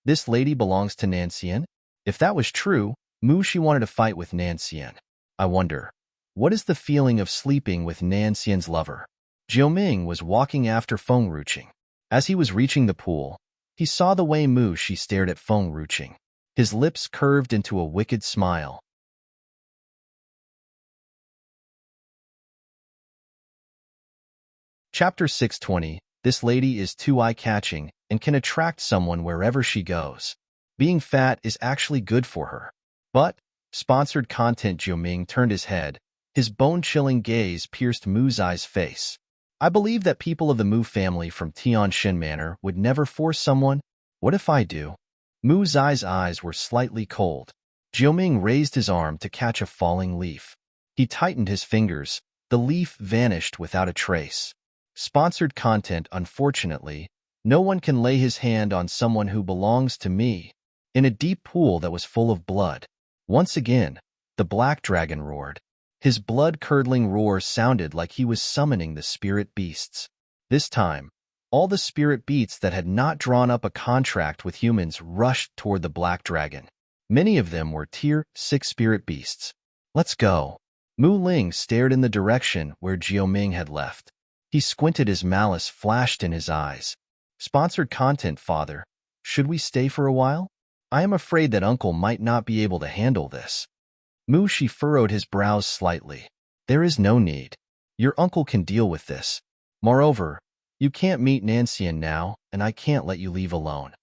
This lady belongs to Nan Xian? If that was true, Mu Shi wanted to fight with Nan Xian. I wonder, what is the feeling of sleeping with Nan Xian's lover? Jiuming was walking after Feng Ruqing. As he was reaching the pool, he saw the way Mu Shi stared at Feng Ruqing. His lips curved into a wicked smile. Chapter 620. This lady is too eye-catching and can attract someone wherever she goes. Being fat is actually good for her. But, sponsored content Jiuming turned his head. His bone-chilling gaze pierced Mu Zai's face. I believe that people of the Mu family from Tianxin Manor would never force someone. What if I do? Mu Zai's eyes were slightly cold. Jiuming raised his arm to catch a falling leaf. He tightened his fingers. The leaf vanished without a trace. Sponsored content. Unfortunately, no one can lay his hand on someone who belongs to me. In a deep pool that was full of blood. Once again, the black dragon roared. His blood-curdling roar sounded like he was summoning the spirit beasts. This time, all the spirit beasts that had not drawn up a contract with humans rushed toward the black dragon. Many of them were Tier 6 spirit beasts. Let's go. Mu Ling stared in the direction where Jiuming had left. He squinted as malice flashed in his eyes. Sponsored content, father. Should we stay for a while? I am afraid that uncle might not be able to handle this. Mu Shi furrowed his brows slightly. There is no need. Your uncle can deal with this. Moreover, you can't meet Nan Xian now, and I can't let you leave alone.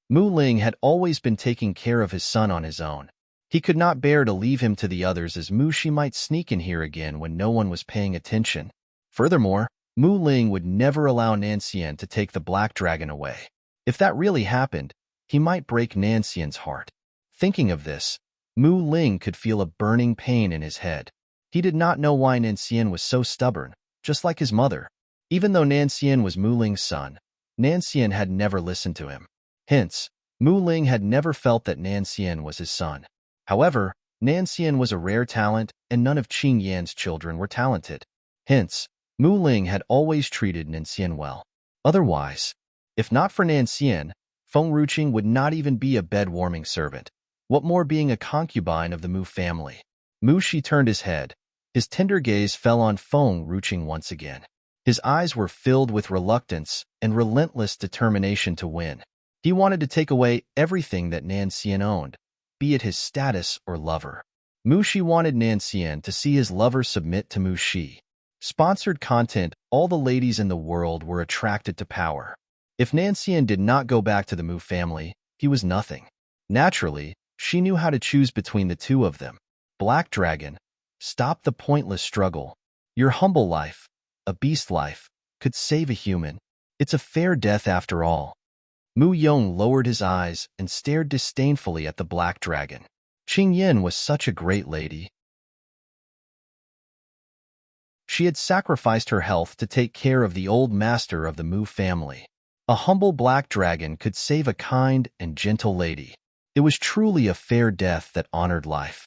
Mu Ling had always been taking care of his son on his own. He could not bear to leave him to the others, as Mu Shi might sneak in here again when no one was paying attention. Furthermore, Mu Ling would never allow Nan Xian to take the black dragon away. If that really happened, he might break Nan Xian's heart. Thinking of this, Mu Ling could feel a burning pain in his head. He did not know why Nan Xian was so stubborn, just like his mother. Even though Nan Xian was Mu Ling's son, Nan Xian had never listened to him. Hence, Mu Ling had never felt that Nan Xian was his son. However, Nan Xian was a rare talent, and none of Qing Yan's children were talented. Hence, Mu Ling had always treated Nan Xian well. Otherwise, if not for Nan Xian, Feng Ruqing would not even be a bed-warming servant. What more being a concubine of the Mu family? Mu Shi turned his head. His tender gaze fell on Feng Ruqing once again. His eyes were filled with reluctance and relentless determination to win. He wanted to take away everything that Nan Xian owned, be it his status or lover. Mu Shi wanted Nan Xian to see his lover submit to Mu Shi. Sponsored content. All the ladies in the world were attracted to power. If Nan Xian did not go back to the Mu family, he was nothing. Naturally, she knew how to choose between the two of them. Black Dragon, stop the pointless struggle. Your humble life, a beast life, could save a human. It's a fair death after all. Mu Yong lowered his eyes and stared disdainfully at the Black Dragon. Qing Yin was such a great lady. She had sacrificed her health to take care of the old master of the Mu family. A humble black dragon could save a kind and gentle lady. It was truly a fair death that honored life.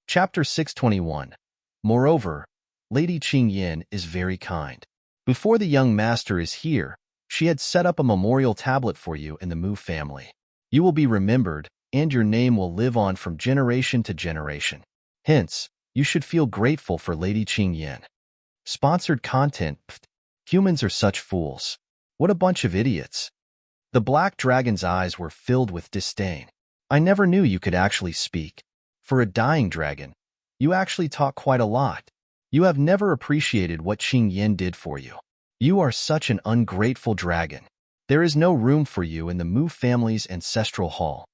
Chapter 621. Moreover, Lady Qing Yin is very kind. Before the young master is here, she had set up a memorial tablet for you in the Mu family. You will be remembered, and your name will live on from generation to generation. Hence, you should feel grateful for Lady Qing Yin. Sponsored content. Pfft, humans are such fools. What a bunch of idiots. The black dragon's eyes were filled with disdain. I never knew you could actually speak. For a dying dragon, you actually talk quite a lot. You have never appreciated what Qing Yin did for you. You are such an ungrateful dragon. There is no room for you in the Mu family's ancestral hall.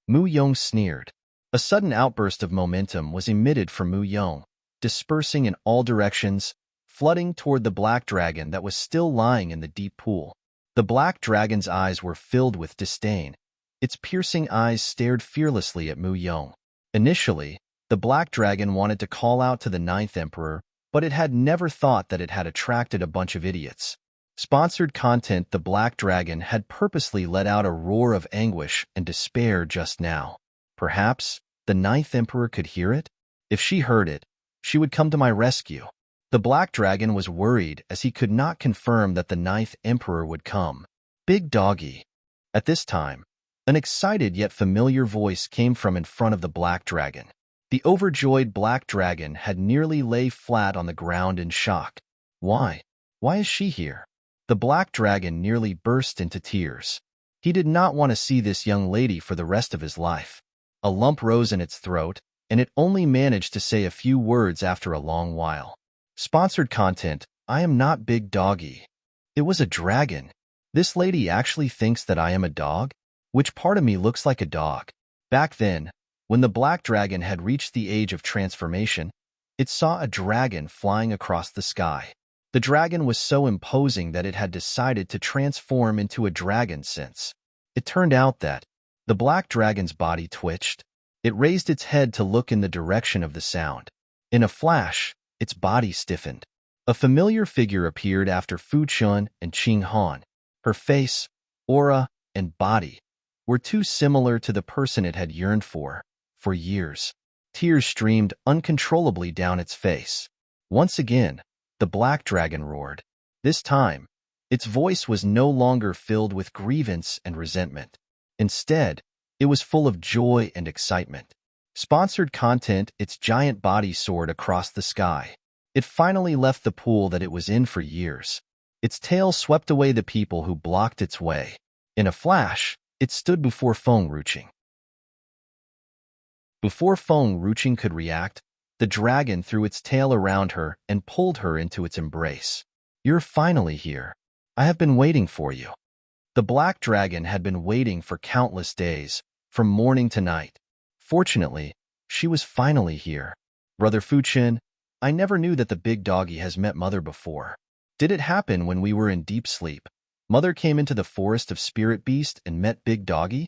Mu Yong sneered. A sudden outburst of momentum was emitted from Mu Yong, dispersing in all directions, flooding toward the black dragon that was still lying in the deep pool. The black dragon's eyes were filled with disdain. Its piercing eyes stared fearlessly at Mu Yong. Initially, The black dragon wanted to call out to the ninth emperor, but it had never thought that it had attracted a bunch of idiots. Sponsored content. The black dragon had purposely let out a roar of anguish and despair just now. Perhaps the ninth emperor could hear it? If she heard it, she would come to my rescue. The black dragon was worried as he could not confirm that the ninth emperor would come. Big doggy. At this time, an excited yet familiar voice came from in front of the black dragon. The overjoyed black dragon had nearly lay flat on the ground in shock. Why? Why is she here? The black dragon nearly burst into tears. He did not want to see this young lady for the rest of his life. A lump rose in its throat, and it only managed to say a few words after a long while. Sponsored content. I am not Big Doggy. It was a dragon. This lady actually thinks that I am a dog? Which part of me looks like a dog? Back then, when the black dragon had reached the age of transformation, it saw a dragon flying across the sky. The dragon was so imposing that it had decided to transform into a dragon since. It turned out that the black dragon's body twitched. It raised its head to look in the direction of the sound. In a flash, its body stiffened. A familiar figure appeared after Fu Chun and Qing Han. Her face, aura, and body were too similar to the person it had yearned for years. Tears streamed uncontrollably down its face. Once again, the black dragon roared. This time, its voice was no longer filled with grievance and resentment. Instead, it was full of joy and excitement. Sponsored content. Its giant body soared across the sky. It finally left the pool that it was in for years. Its tail swept away the people who blocked its way. In a flash, it stood before Feng Ruching. Before Feng Ruching could react, the dragon threw its tail around her and pulled her into its embrace. You're finally here. I have been waiting for you. The black dragon had been waiting for countless days, from morning to night. Fortunately, she was finally here. Brother Fuchin, I never knew that the big doggy has met Mother before. Did it happen when we were in deep sleep? Mother came into the forest of Spirit Beast and met Big Doggy?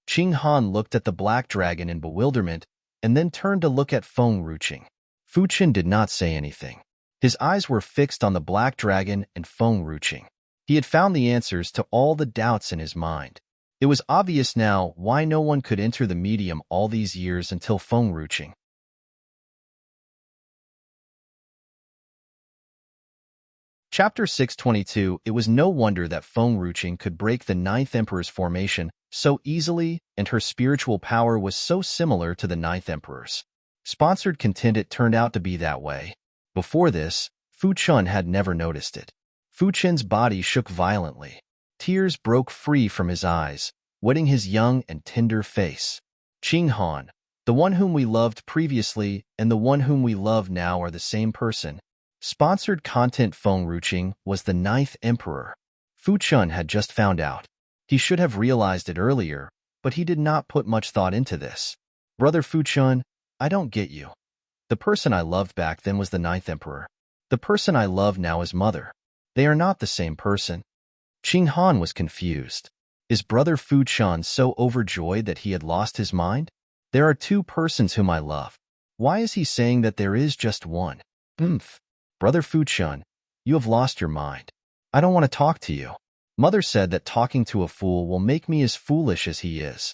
Qing Han looked at the black dragon in bewilderment and then turned to look at Feng Ruching. Fuchin did not say anything. His eyes were fixed on the black dragon and Feng Ruching. He had found the answers to all the doubts in his mind. It was obvious now why no one could enter the medium all these years until Feng Ruching. Chapter 622. It was no wonder that Feng Ruching could break the Ninth Emperor's formation so easily, and her spiritual power was so similar to the Ninth Emperor's. Sponsored content. It turned out to be that way. Before this, Fu Chun had never noticed it. Fu Chen's body shook violently. Tears broke free from his eyes, wetting his young and tender face. Qing Han, the one whom we loved previously and the one whom we love now are the same person. Sponsored content. Feng Ruching was the Ninth Emperor. Fu Chun had just found out. He should have realized it earlier, but he did not put much thought into this. Brother Fu Chun, I don't get you. The person I loved back then was the Ninth Emperor. The person I love now is Mother. They are not the same person. Qing Han was confused. Is Brother Fu Chun so overjoyed that he had lost his mind? There are two persons whom I love. Why is he saying that there is just one? Brother Fu Chun, you have lost your mind. I don't want to talk to you. Mother said that talking to a fool will make me as foolish as he is.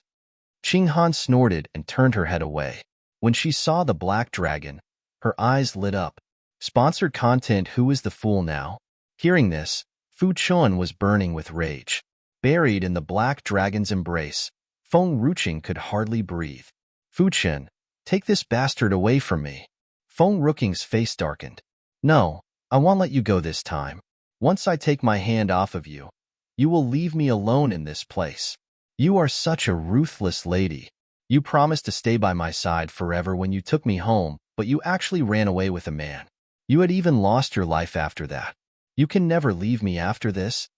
Qing Han snorted and turned her head away. When she saw the black dragon, her eyes lit up. Sponsored content. Who is the fool now? Hearing this, Fu Chun was burning with rage. Buried in the black dragon's embrace, Feng Ruching could hardly breathe. Fu Chun, take this bastard away from me. Feng Ruching's face darkened. No, I won't let you go this time. Once I take my hand off of you, you will leave me alone in this place. You are such a ruthless lady. You promised to stay by my side forever when you took me home, but you actually ran away with a man. You had even lost your life after that. You can never leave me after this.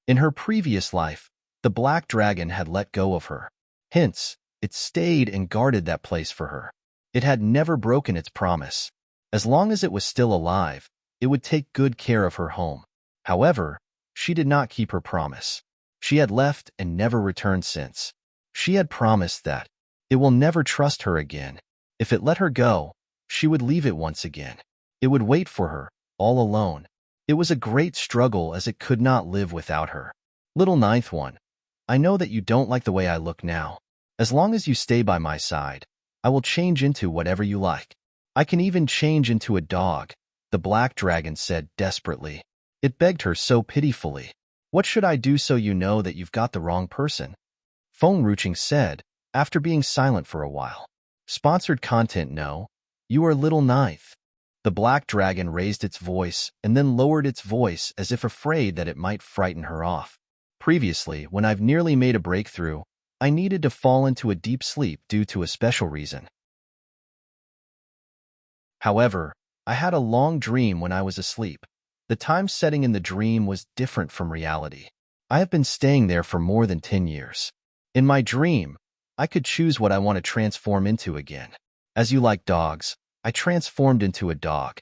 In her previous life, the black dragon had let go of her. Hence, it stayed and guarded that place for her. It had never broken its promise. As long as it was still alive, it would take good care of her home. However, she did not keep her promise. She had left and never returned since. She had promised that it will never trust her again. If it let her go, she would leave it once again. It would wait for her, all alone. It was a great struggle as it could not live without her. Little ninth one, I know that you don't like the way I look now. As long as you stay by my side, I will change into whatever you like. I can even change into a dog, the black dragon said desperately. It begged her so pitifully. What should I do so you know that you've got the wrong person? Feng said, after being silent for a while. Sponsored content. No, you are little ninth. The black dragon raised its voice and then lowered its voice as if afraid that it might frighten her off. Previously, when I've nearly made a breakthrough, I needed to fall into a deep sleep due to a special reason. However, I had a long dream when I was asleep. The time setting in the dream was different from reality. I have been staying there for more than 10 years. In my dream, I could choose what I want to transform into again. As you like dogs, I transformed into a dog.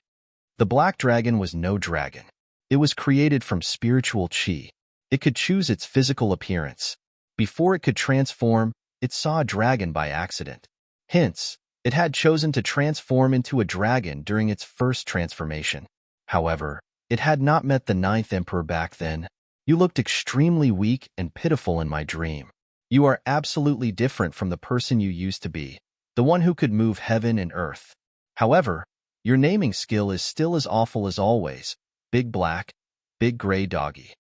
The black dragon was no dragon. It was created from spiritual chi. It could choose its physical appearance. Before it could transform, it saw a dragon by accident. Hence, it had chosen to transform into a dragon during its first transformation. However, it had not met the ninth emperor back then. You looked extremely weak and pitiful in my dream. You are absolutely different from the person you used to be, the one who could move heaven and earth. However, your naming skill is still as awful as always. Big black, big gray doggy.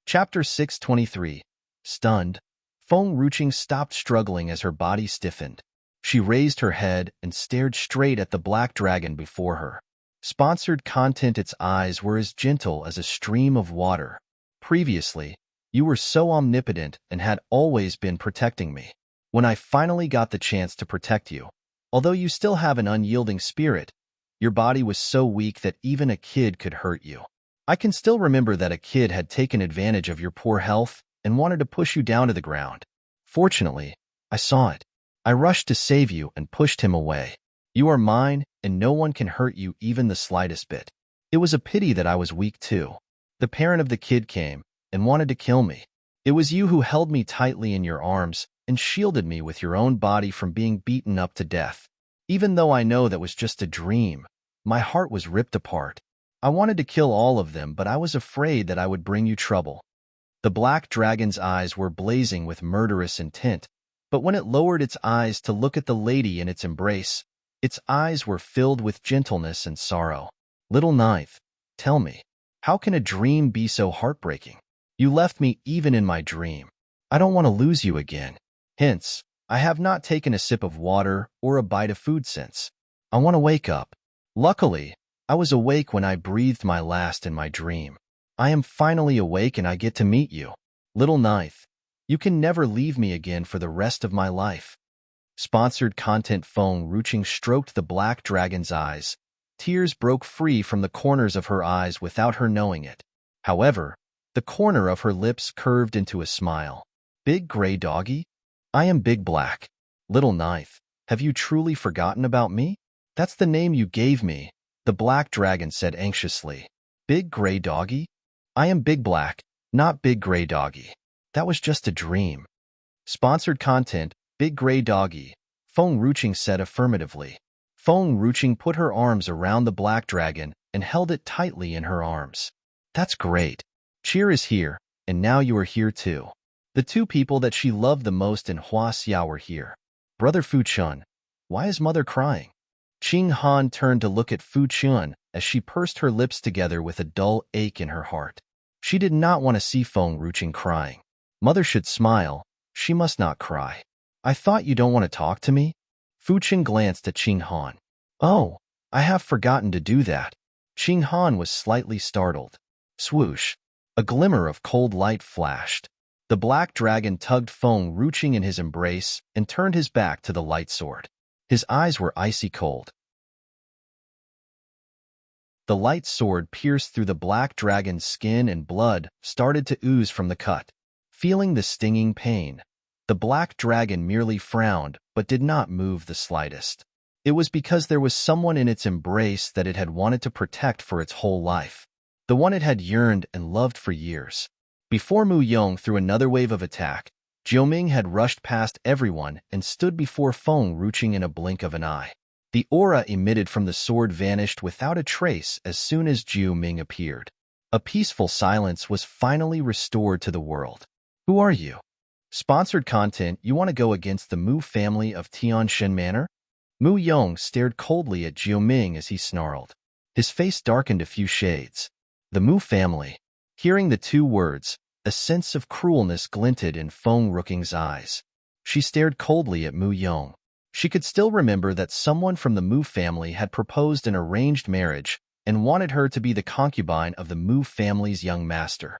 Chapter 623. Stunned, Feng stopped struggling as her body stiffened. She raised her head and stared straight at the black dragon before her. Sponsored content. Its eyes were as gentle as a stream of water. Previously, you were so omnipotent and had always been protecting me. When I finally got the chance to protect you, although you still have an unyielding spirit, your body was so weak that even a kid could hurt you. I can still remember that a kid had taken advantage of your poor health and wanted to push you down to the ground. Fortunately, I saw it. I rushed to save you and pushed him away. You are mine, and no one can hurt you even the slightest bit. It was a pity that I was weak too. The parent of the kid came and wanted to kill me. It was you who held me tightly in your arms and shielded me with your own body from being beaten up to death. Even though I know that was just a dream, my heart was ripped apart. I wanted to kill all of them, but I was afraid that I would bring you trouble. The black dragon's eyes were blazing with murderous intent, but when it lowered its eyes to look at the lady in its embrace, its eyes were filled with gentleness and sorrow. Little ninth, tell me, how can a dream be so heartbreaking? You left me even in my dream. I don't want to lose you again. Hence, I have not taken a sip of water or a bite of food since. I want to wake up. Luckily, I was awake when I breathed my last in my dream. I am finally awake and I get to meet you. Little ninth, you can never leave me again for the rest of my life. Sponsored content. Feng stroked the black dragon's eyes. Tears broke free from the corners of her eyes without her knowing it. However, the corner of her lips curved into a smile. Big gray doggy? I am Big Black. Little ninth, have you truly forgotten about me? That's the name you gave me, the black dragon said anxiously. Big gray doggy? I am Big Black, not Big Gray Doggy. That was just a dream. Sponsored content. Big Gray Doggy. Feng said affirmatively. Feng put her arms around the black dragon and held it tightly in her arms. That's great. Cheer is here, and now you are here too. The two people that she loved the most in Huaxiao were here. Brother Fu Chun, why is mother crying? Qing Han turned to look at Fu Chun as she pursed her lips together with a dull ache in her heart. She did not want to see Feng crying. Mother should smile. She must not cry. I thought you don't want to talk to me? Fu Chun glanced at Qing Han. Oh, I have forgotten to do that. Qing Han was slightly startled. Swoosh. A glimmer of cold light flashed. The black dragon tugged Feng in his embrace and turned his back to the light sword. His eyes were icy cold. The light sword pierced through the black dragon's skin and blood started to ooze from the cut. Feeling the stinging pain, the black dragon merely frowned but did not move the slightest. It was because there was someone in its embrace that it had wanted to protect for its whole life. The one it had yearned and loved for years. Before Mu Yong threw another wave of attack, Jiuming had rushed past everyone and stood before Feng Ruching in a blink of an eye. The aura emitted from the sword vanished without a trace as soon as Jiuming appeared. A peaceful silence was finally restored to the world. Who are you? Sponsored content. You want to go against the Mu family of Tianshan Manor? Mu Yong stared coldly at Jiuming as he snarled. His face darkened a few shades. The Mu family. Hearing the two words, a sense of cruelness glinted in Feng Ruching's eyes. She stared coldly at Mu Yong. She could still remember that someone from the Mu family had proposed an arranged marriage and wanted her to be the concubine of the Mu family's young master.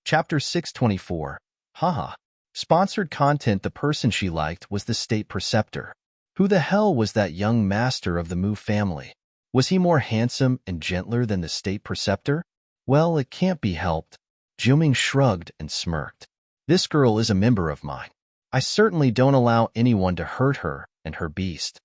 Chapter 624. Haha. Sponsored content. The person she liked was the state preceptor. Who the hell was that young master of the Mu family? Was he more handsome and gentler than the state preceptor? Well, it can't be helped. Jiuming shrugged and smirked. This girl is a member of mine. I certainly don't allow anyone to hurt her and her beast.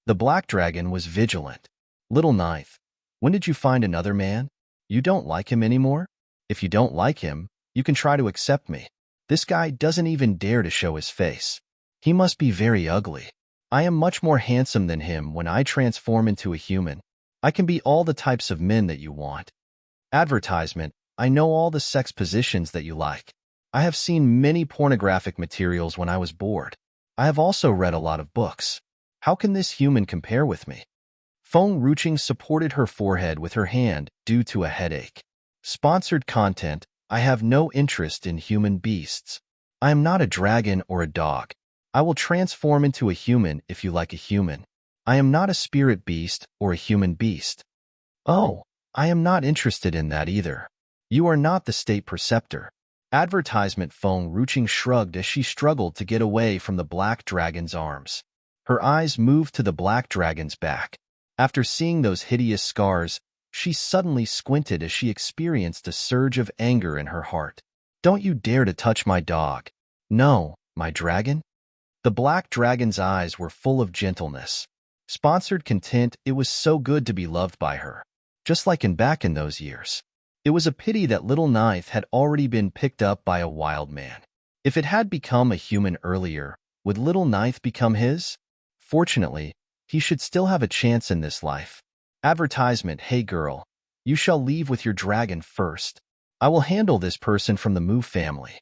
The black dragon was vigilant. Little Ninth, when did you find another man? You don't like him anymore? If you don't like him, you can try to accept me. This guy doesn't even dare to show his face. He must be very ugly. I am much more handsome than him when I transform into a human. I can be all the types of men that you want. Advertisement. I know all the sex positions that you like. I have seen many pornographic materials when I was bored. I have also read a lot of books. How can this human compare with me? Feng Ruching supported her forehead with her hand due to a headache. Sponsored content. I have no interest in human beasts. I am not a dragon or a dog. I will transform into a human if you like a human. I am not a spirit beast or a human beast. Oh, I am not interested in that either. You are not the state preceptor. Advertisement. Feng Ruching shrugged as she struggled to get away from the black dragon's arms. Her eyes moved to the black dragon's back. After seeing those hideous scars, she suddenly squinted as she experienced a surge of anger in her heart. Don't you dare to touch my dog. No, my dragon? The black dragon's eyes were full of gentleness. Sponsored content. It was so good to be loved by her. Just like back in those years. It was a pity that Little Ninth had already been picked up by a wild man. If it had become a human earlier, would Little Ninth become his? Fortunately, he should still have a chance in this life. Advertisement. Hey girl, you shall leave with your dragon first. I will handle this person from the Mu family.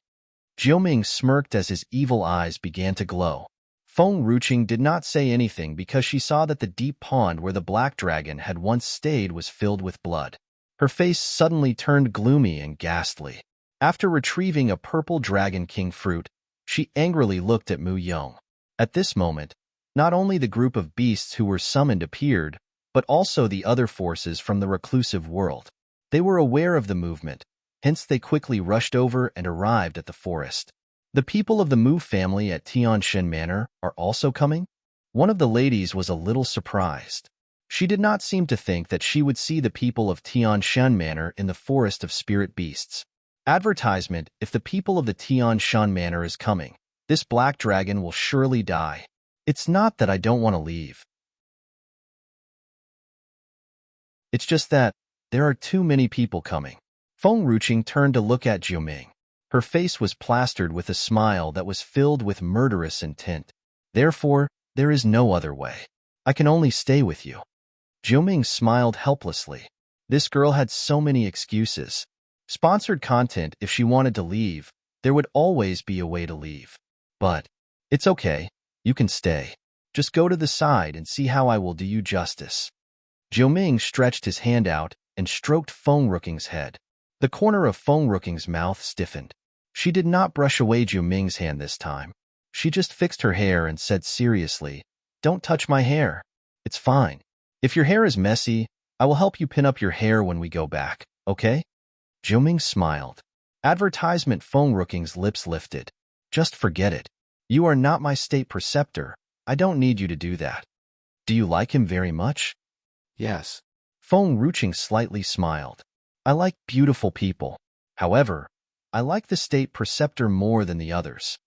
Jiuming smirked as his evil eyes began to glow. Feng Ruching did not say anything because she saw that the deep pond where the black dragon had once stayed was filled with blood. Her face suddenly turned gloomy and ghastly. After retrieving a purple dragon king fruit, she angrily looked at Mu Yong. At this moment, not only the group of beasts who were summoned appeared, but also the other forces from the reclusive world. They were aware of the movement, hence they quickly rushed over and arrived at the forest. The people of the Mu family at Tianshan Manor are also coming? One of the ladies was a little surprised. She did not seem to think that she would see the people of Tianshan Manor in the forest of spirit beasts. Advertisement. If the people of the Tianshan Manor is coming, this black dragon will surely die. It's not that I don't want to leave. It's just that there are too many people coming. Feng Ruching turned to look at Jiuming. Her face was plastered with a smile that was filled with murderous intent. Therefore, there is no other way. I can only stay with you. Jiuming smiled helplessly. This girl had so many excuses. Sponsored content. If she wanted to leave, there would always be a way to leave. But it's okay. You can stay. Just go to the side and see how I will do you justice. Jiuming stretched his hand out and stroked Feng Ruching's head. The corner of Feng Ruching's mouth stiffened. She did not brush away Jiuming's hand this time. She just fixed her hair and said seriously, "Don't touch my hair. It's fine. If your hair is messy, I will help you pin up your hair when we go back, okay?" Jiuming smiled. Advertisement. Feng Ruching's lips lifted. Just forget it. You are not my state preceptor. I don't need you to do that. Do you like him very much? Yes. Feng Ruching slightly smiled. I like beautiful people. However, I like the state preceptor more than the others.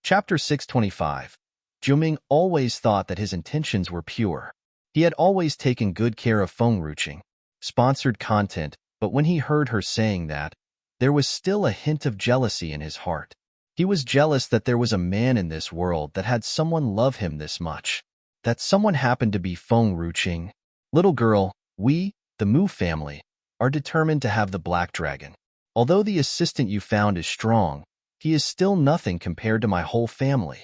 Chapter 625. Jiuming always thought that his intentions were pure. He had always taken good care of Fengruching. Sponsored content, but when he heard her saying that, there was still a hint of jealousy in his heart. He was jealous that there was a man in this world that had someone love him this much. That someone happened to be Fengruching. Little girl, we, the Mu family, are determined to have the black dragon. Although the assistant you found is strong, he is still nothing compared to my whole family.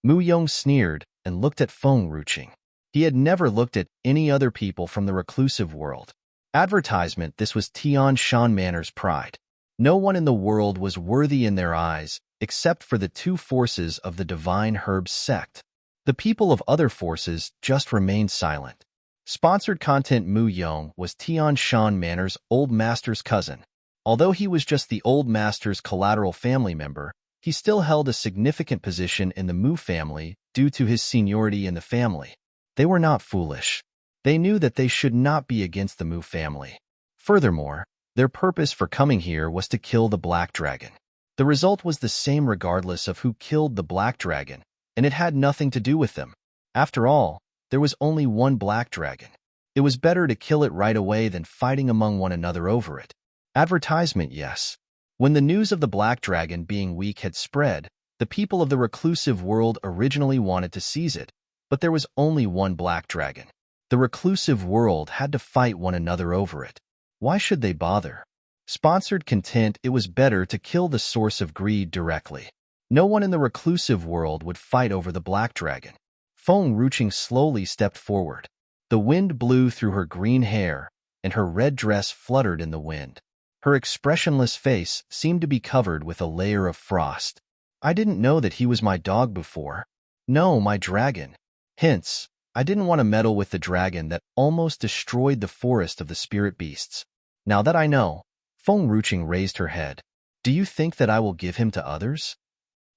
Mu Yong sneered and looked at Fengruching. He had never looked at any other people from the reclusive world. Advertisement. This was Tian Shan Manor's pride. No one in the world was worthy in their eyes, except for the two forces of the Divine Herbs sect. The people of other forces just remained silent. Sponsored content. Mu Yong was Tian Shan Manor's old master's cousin. Although he was just the old master's collateral family member, he still held a significant position in the Mu family due to his seniority in the family. They were not foolish. They knew that they should not be against the Mu family. Furthermore, their purpose for coming here was to kill the black dragon. The result was the same regardless of who killed the black dragon, and it had nothing to do with them. After all, there was only one black dragon. It was better to kill it right away than fighting among one another over it. Advertisement. Yes. When the news of the black dragon being weak had spread, the people of the reclusive world originally wanted to seize it, but there was only one black dragon. The reclusive world had to fight one another over it. Why should they bother? Sponsored content. It was better to kill the source of greed directly. No one in the reclusive world would fight over the black dragon. Fengruching slowly stepped forward. The wind blew through her green hair, and her red dress fluttered in the wind. Her expressionless face seemed to be covered with a layer of frost. I didn't know that he was my dog before. No, my dragon. Hence, I didn't want to meddle with the dragon that almost destroyed the forest of the spirit beasts. Now that I know, Fengruching raised her head. Do you think that I will give him to others?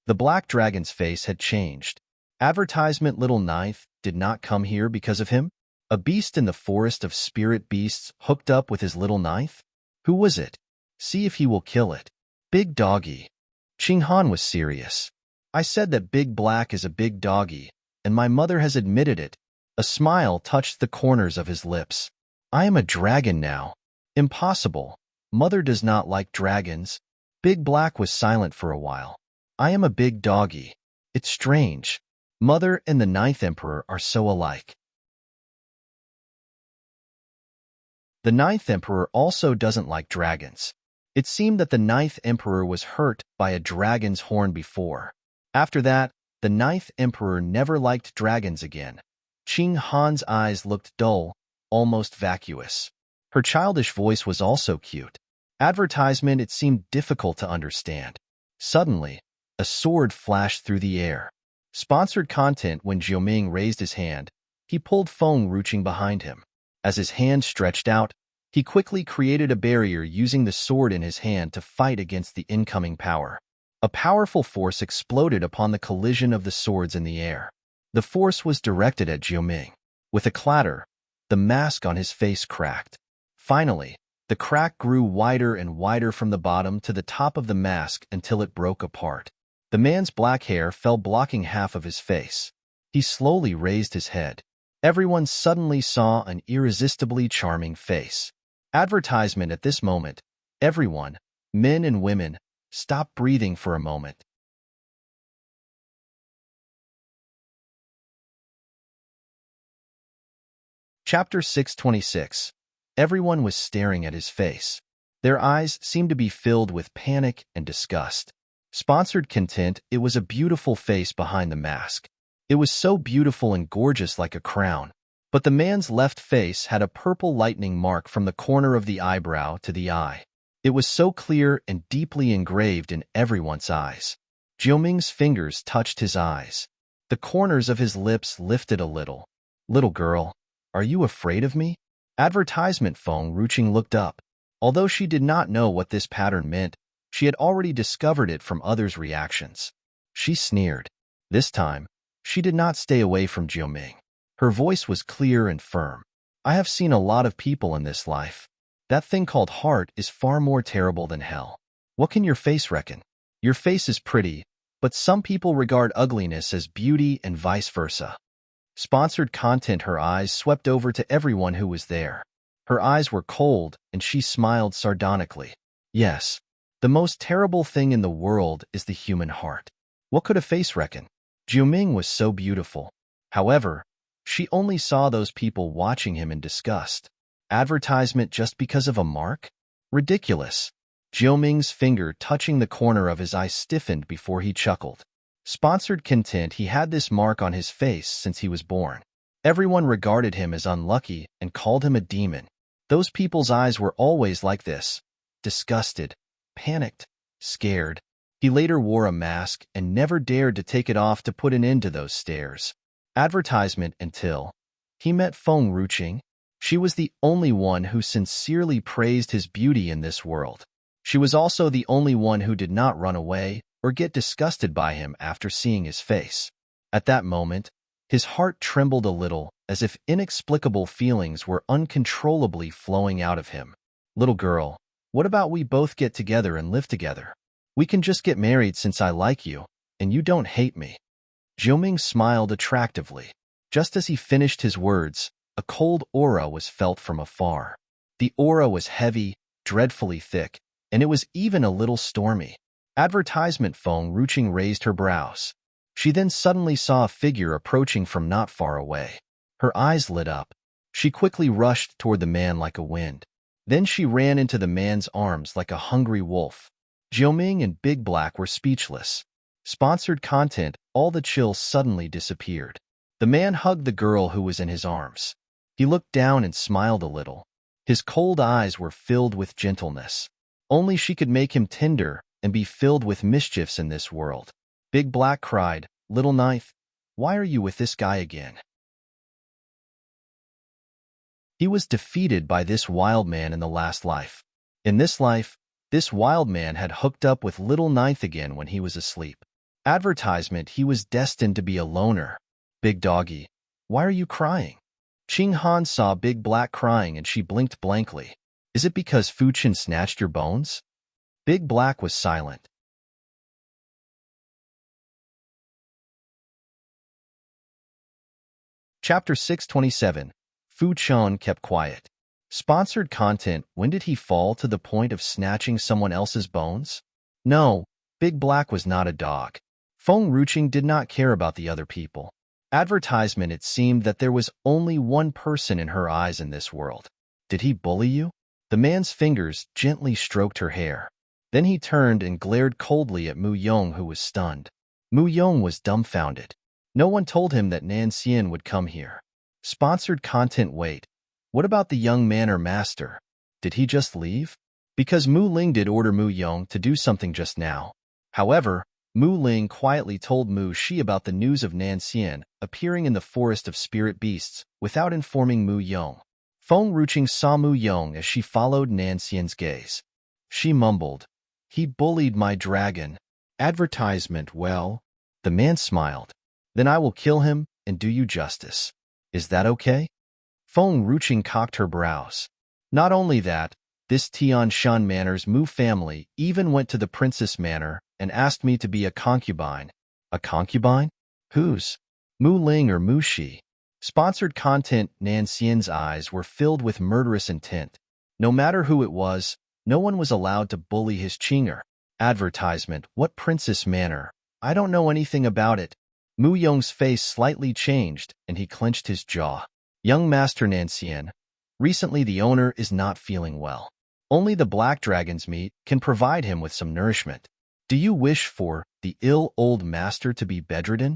The black dragon's face had changed. Advertisement. Little Knife did not come here because of him? A beast in the forest of spirit beasts hooked up with his little knife? Who was it? See if he will kill it. Big doggy. Qing Han was serious. I said that Big Black is a big doggy, and my mother has admitted it. A smile touched the corners of his lips. I am a dragon now. Impossible. Mother does not like dragons. Big Black was silent for a while. I am a big doggy. It's strange. Mother and the Ninth Emperor are so alike. The Ninth Emperor also doesn't like dragons. It seemed that the Ninth Emperor was hurt by a dragon's horn before. After that, the Ninth Emperor never liked dragons again. Qing Han's eyes looked dull, almost vacuous. Her childish voice was also cute. Advertisement. It seemed difficult to understand. Suddenly, a sword flashed through the air. Sponsored content. When Jiuming raised his hand, he pulled Fengruching behind him. As his hand stretched out, he quickly created a barrier using the sword in his hand to fight against the incoming power. A powerful force exploded upon the collision of the swords in the air. The force was directed at Jiuming. With a clatter, the mask on his face cracked. Finally, the crack grew wider and wider from the bottom to the top of the mask until it broke apart. The man's black hair fell blocking half of his face. He slowly raised his head. Everyone suddenly saw an irresistibly charming face. Advertisement. At this moment, everyone, men and women, stopped breathing for a moment. Chapter 626. Everyone was staring at his face. Their eyes seemed to be filled with panic and disgust. Sponsored content. It was a beautiful face behind the mask. It was so beautiful and gorgeous like a crown. But the man's left face had a purple lightning mark from the corner of the eyebrow to the eye. It was so clear and deeply engraved in everyone's eyes. Jiuming's fingers touched his eyes. The corners of his lips lifted a little. Little girl, are you afraid of me? Advertisement. Fengruching looked up. Although she did not know what this pattern meant, she had already discovered it from others' reactions. She sneered. This time, she did not stay away from Jiuming. Her voice was clear and firm. I have seen a lot of people in this life. That thing called heart is far more terrible than hell. What can your face reckon? Your face is pretty, but some people regard ugliness as beauty and vice versa. Sponsored content. Her eyes swept over to everyone who was there. Her eyes were cold, and she smiled sardonically. Yes, the most terrible thing in the world is the human heart. What could a face reckon? Jiuming was so beautiful. However, she only saw those people watching him in disgust. Advertisement just because of a mark? Ridiculous. Jiuming's finger touching the corner of his eye stiffened before he chuckled. Sponsored content. He had this mark on his face since he was born. Everyone regarded him as unlucky and called him a demon. Those people's eyes were always like this. Disgusted, panicked, scared. He later wore a mask and never dared to take it off to put an end to those stares. Advertisement until he met Feng Ruqing. She was the only one who sincerely praised his beauty in this world. She was also the only one who did not run away or get disgusted by him after seeing his face. At that moment, his heart trembled a little, as if inexplicable feelings were uncontrollably flowing out of him. Little girl, what about we both get together and live together? We can just get married since I like you, and you don't hate me. Jiuming smiled attractively. Just as he finished his words, a cold aura was felt from afar. The aura was heavy, dreadfully thick, and it was even a little stormy. Advertisement. Feng Ruqing raised her brows. She then suddenly saw a figure approaching from not far away. Her eyes lit up. She quickly rushed toward the man like a wind. Then she ran into the man's arms like a hungry wolf. Jiuming and Big Black were speechless. Sponsored content. All the chill suddenly disappeared. The man hugged the girl who was in his arms. He looked down and smiled a little. His cold eyes were filled with gentleness. Only she could make him tender and be filled with mischiefs in this world. Big Black cried, "Little Knife, why are you with this guy again?" He was defeated by this wild man in the last life. In this life, this wild man had hooked up with Little Knife again when he was asleep. Advertisement. He was destined to be a loner. Big Doggy, why are you crying? Qing Han saw Big Black crying and she blinked blankly. Is it because Fu Chen snatched your bones? Big Black was silent. Chapter 627. Fu Chen kept quiet. Sponsored content. When did he fall to the point of snatching someone else's bones? No, Big Black was not a dog. Feng Ruqing did not care about the other people. Advertisement. It seemed that there was only one person in her eyes in this world. Did he bully you? The man's fingers gently stroked her hair. Then he turned and glared coldly at Mu Yong, who was stunned. Mu Yong was dumbfounded. No one told him that Nan Xian would come here. Sponsored content. Wait, what about the young manor master? Did he just leave? Because Mu Ling did order Mu Yong to do something just now. However, Mu Ling quietly told Mu Shi about the news of Nan Xian appearing in the forest of spirit beasts without informing Mu Yong. Feng Ruqing saw Mu Yong as she followed Nan Xian's gaze. She mumbled, "He bullied my dragon." Advertisement. Well, the man smiled. Then I will kill him and do you justice. Is that okay? Feng Ruqing cocked her brows. Not only that, this Tian Shan Manor's Mu family even went to the princess manor and asked me to be a concubine. A concubine? Whose? Mu Ling or Mu Shi? Sponsored content. Nan Xian's eyes were filled with murderous intent. No matter who it was, no one was allowed to bully his Qinger. Advertisement. What princess manor? I don't know anything about it. Mu Yong's face slightly changed, and he clenched his jaw. Young Master Nan Xian, recently the owner is not feeling well. Only the black dragon's meat can provide him with some nourishment. Do you wish for the ill old master to be bedridden?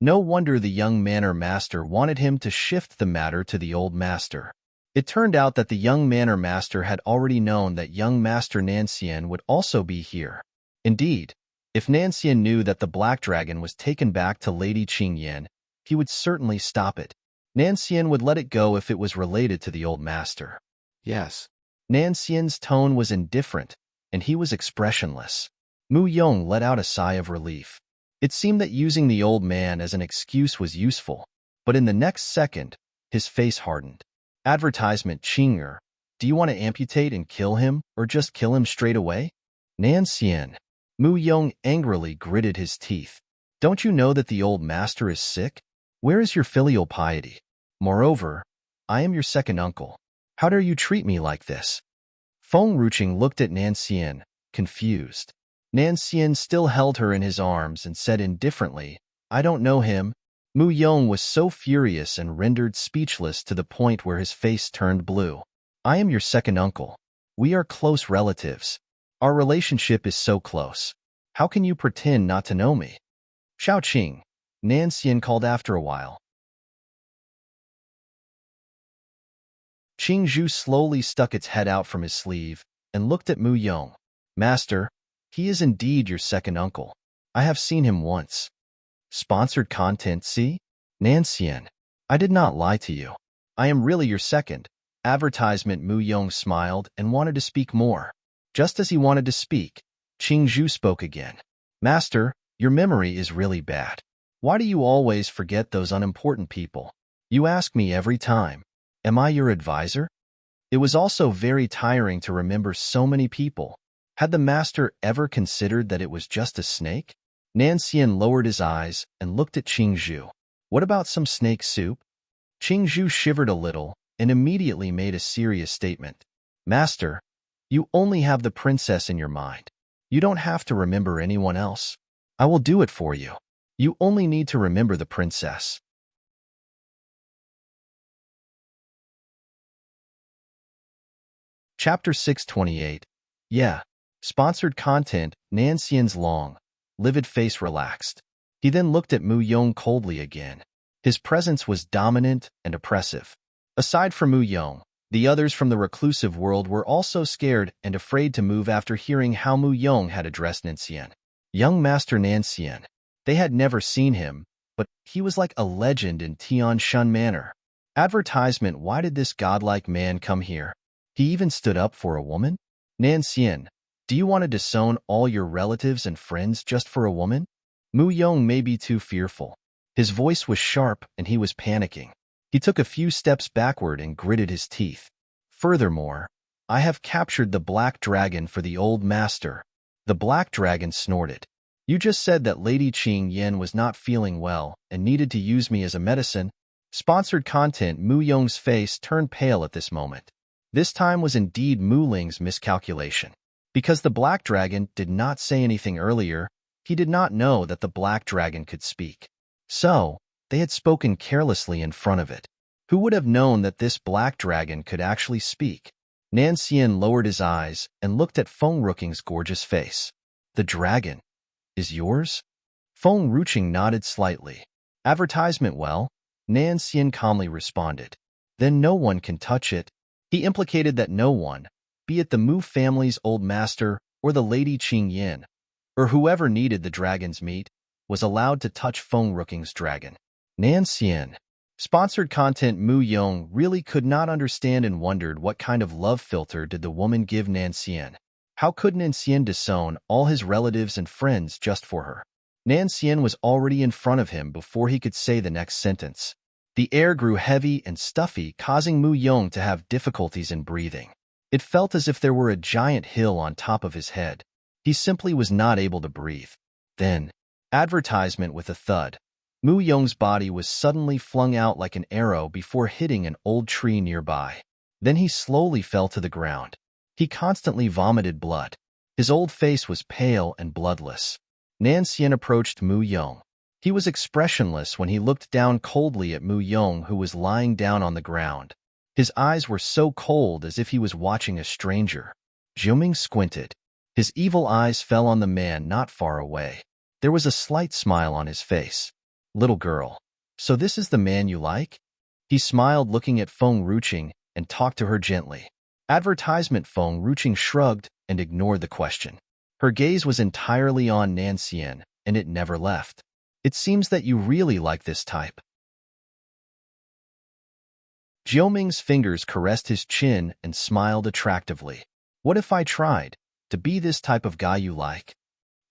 No wonder the young manor master wanted him to shift the matter to the old master. It turned out that the young manor master had already known that young Master Nan Xian would also be here. Indeed, if Nan Xian knew that the black dragon was taken back to Lady Qingyan, he would certainly stop it. Nan Xian would let it go if it was related to the old master. Yes. Nan Xian's tone was indifferent, and he was expressionless. Mu Yong let out a sigh of relief. It seemed that using the old man as an excuse was useful, but in the next second, his face hardened. Advertisement. Qinger, do you want to amputate and kill him, or just kill him straight away? Nan Xian. Mu Yong angrily gritted his teeth. Don't you know that the old master is sick? Where is your filial piety? Moreover, I am your second uncle. How dare you treat me like this? Feng Ruching looked at Nanxian, confused. Nanxian still held her in his arms and said indifferently, I don't know him. Mu Yong was so furious and rendered speechless to the point where his face turned blue. I am your second uncle. We are close relatives. Our relationship is so close. How can you pretend not to know me? Xiao Qing, Nanxian called after a while. Qing Zhu slowly stuck its head out from his sleeve and looked at Mu Yong. Master, he is indeed your second uncle. I have seen him once. Sponsored content, see? Nanxian, I did not lie to you. I am really your second. Advertisement. Mu Yong smiled and wanted to speak more. Just as he wanted to speak, Qing Zhu spoke again. Master, your memory is really bad. Why do you always forget those unimportant people? You ask me every time. Am I your advisor? It was also very tiring to remember so many people. Had the master ever considered that it was just a snake? Nanxian lowered his eyes and looked at Qing Zhu. What about some snake soup? Qing Zhu shivered a little and immediately made a serious statement. Master, you only have the princess in your mind. You don't have to remember anyone else. I will do it for you. You only need to remember the princess. Chapter 628. Yeah. Sponsored content. Nanxian's long, livid face relaxed. He then looked at Mu Yong coldly again. His presence was dominant and oppressive. Aside from Mu Yong, the others from the reclusive world were also scared and afraid to move after hearing how Mu Yong had addressed Nanxian. Young Master Nanxian. They had never seen him, but he was like a legend in Tianshan Manor. Advertisement. Why did this godlike man come here? He even stood up for a woman? Nanxian, do you want to disown all your relatives and friends just for a woman? Mu Yong may be too fearful. His voice was sharp and he was panicking. He took a few steps backward and gritted his teeth. Furthermore, I have captured the black dragon for the old master. The black dragon snorted. You just said that Lady Qing Yen was not feeling well and needed to use me as a medicine. Sponsored content. Mu Yong's face turned pale at this moment. This time was indeed Mu Ling's miscalculation. Because the black dragon did not say anything earlier, he did not know that the black dragon could speak. So, they had spoken carelessly in front of it. Who would have known that this black dragon could actually speak? Nanxian lowered his eyes and looked at Feng Ruching's gorgeous face. The dragon is yours? Feng Ruching nodded slightly. Advertisement. Well, Nanxian calmly responded. Then no one can touch it. He implicated that no one, be it the Mu family's old master or the Lady Qing Yin, or whoever needed the dragon's meat, was allowed to touch Feng Ruching's dragon. Nanxian. Sponsored content. Mu Yong really could not understand and wondered what kind of love filter did the woman give Nanxian. How could Nanxian disown all his relatives and friends just for her? Nanxian was already in front of him before he could say the next sentence. The air grew heavy and stuffy, causing Mu Yong to have difficulties in breathing. It felt as if there were a giant hill on top of his head. He simply was not able to breathe. Then, advertisement. With a thud, Mu Yong's body was suddenly flung out like an arrow before hitting an old tree nearby. Then he slowly fell to the ground. He constantly vomited blood. His old face was pale and bloodless. Nanxian approached Mu Yong. He was expressionless when he looked down coldly at Mu Yong, who was lying down on the ground. His eyes were so cold as if he was watching a stranger. Jiuming squinted. His evil eyes fell on the man not far away. There was a slight smile on his face. Little girl, so this is the man you like? He smiled, looking at Feng Ruching, and talked to her gently. Advertisement. Feng Ruching shrugged and ignored the question. Her gaze was entirely on Nanxian, and it never left. It seems that you really like this type. Jiuming's fingers caressed his chin and smiled attractively. What if I tried to be this type of guy you like?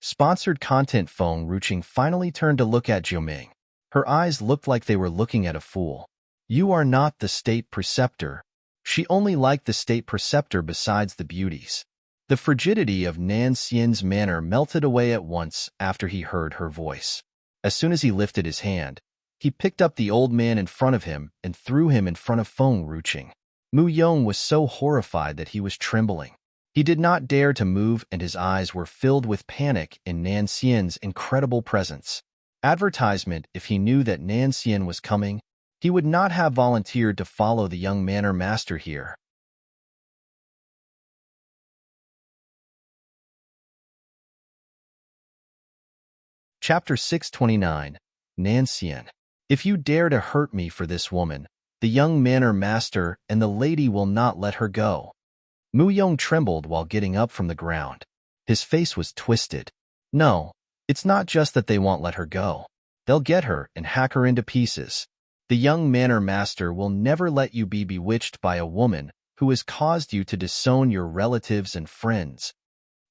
Sponsored content. Feng Ruching finally turned to look at Jiuming. Her eyes looked like they were looking at a fool. You are not the state preceptor. She only liked the state preceptor besides the beauties. The frigidity of Nan Xian's manner melted away at once after he heard her voice. As soon as he lifted his hand, he picked up the old man in front of him and threw him in front of Feng Ruqing. Mu Yong was so horrified that he was trembling. He did not dare to move, and his eyes were filled with panic in Nan Xian's incredible presence. Advertisement: if he knew that Nan Xian was coming, he would not have volunteered to follow the young manor master here. Chapter 629. Nan Xian. If you dare to hurt me for this woman, the young manor master and the lady will not let her go. Mu Yong trembled while getting up from the ground. His face was twisted. No, it's not just that they won't let her go. They'll get her and hack her into pieces. The young manor master will never let you be bewitched by a woman who has caused you to disown your relatives and friends.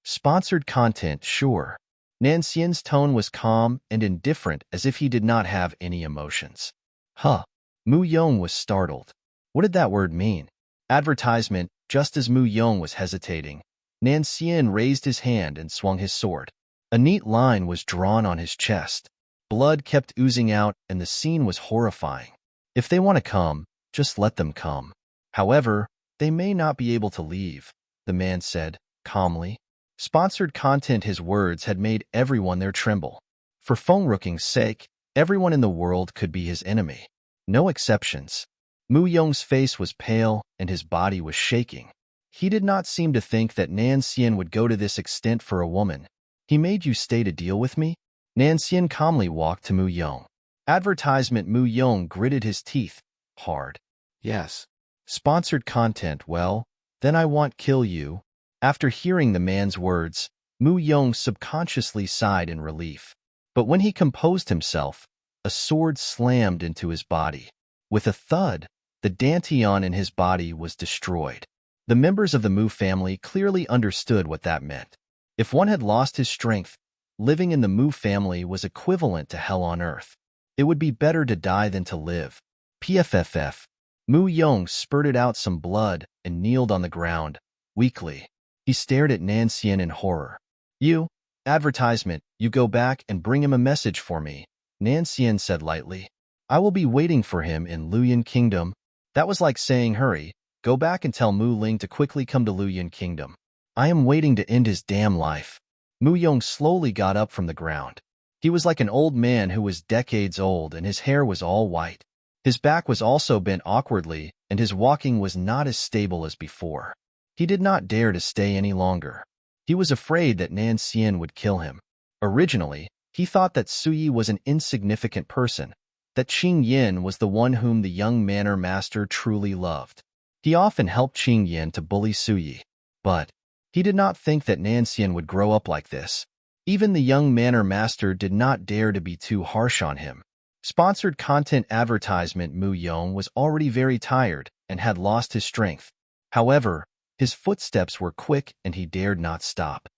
Sponsored content, sure. Nan Xian's tone was calm and indifferent, as if he did not have any emotions. Huh. Mu Yong was startled. What did that word mean? Advertisement. Just as Mu Yong was hesitating, Nan Xian raised his hand and swung his sword. A neat line was drawn on his chest. Blood kept oozing out, and the scene was horrifying. If they want to come, just let them come. However, they may not be able to leave, the man said, calmly. Sponsored content. His words had made everyone there tremble. For Feng Ruqing's sake, everyone in the world could be his enemy. No exceptions. Mu Yong's face was pale, and his body was shaking. He did not seem to think that Nan Xian would go to this extent for a woman. He made you stay to deal with me? Nan Xian calmly walked to Mu Yong. Advertisement. Mu Yong gritted his teeth hard. Yes. Sponsored content. Well, then I won't kill you. After hearing the man's words, Mu Yong subconsciously sighed in relief. But when he composed himself, a sword slammed into his body. With a thud, the dantian in his body was destroyed. The members of the Mu family clearly understood what that meant. If one had lost his strength, living in the Mu family was equivalent to hell on earth. It would be better to die than to live. PFFF. Mu Yong spurted out some blood and kneeled on the ground, weakly. He stared at Nan Xian in horror. You, advertisement, you go back and bring him a message for me, Nan Xian said lightly. I will be waiting for him in Luyan Kingdom. That was like saying, hurry, go back and tell Mu Ling to quickly come to Luyan Kingdom. I am waiting to end his damn life. Mu Yong slowly got up from the ground. He was like an old man who was decades old, and his hair was all white. His back was also bent awkwardly, and his walking was not as stable as before. He did not dare to stay any longer. He was afraid that Nan Xian would kill him. Originally, he thought that Suyi was an insignificant person, that Qing Yin was the one whom the young manor master truly loved. He often helped Qing Yin to bully Suyi. But he did not think that Nan Xian would grow up like this. Even the young manor master did not dare to be too harsh on him. Sponsored content. Advertisement. Mu Yong was already very tired and had lost his strength. However, his footsteps were quick and he dared not stop.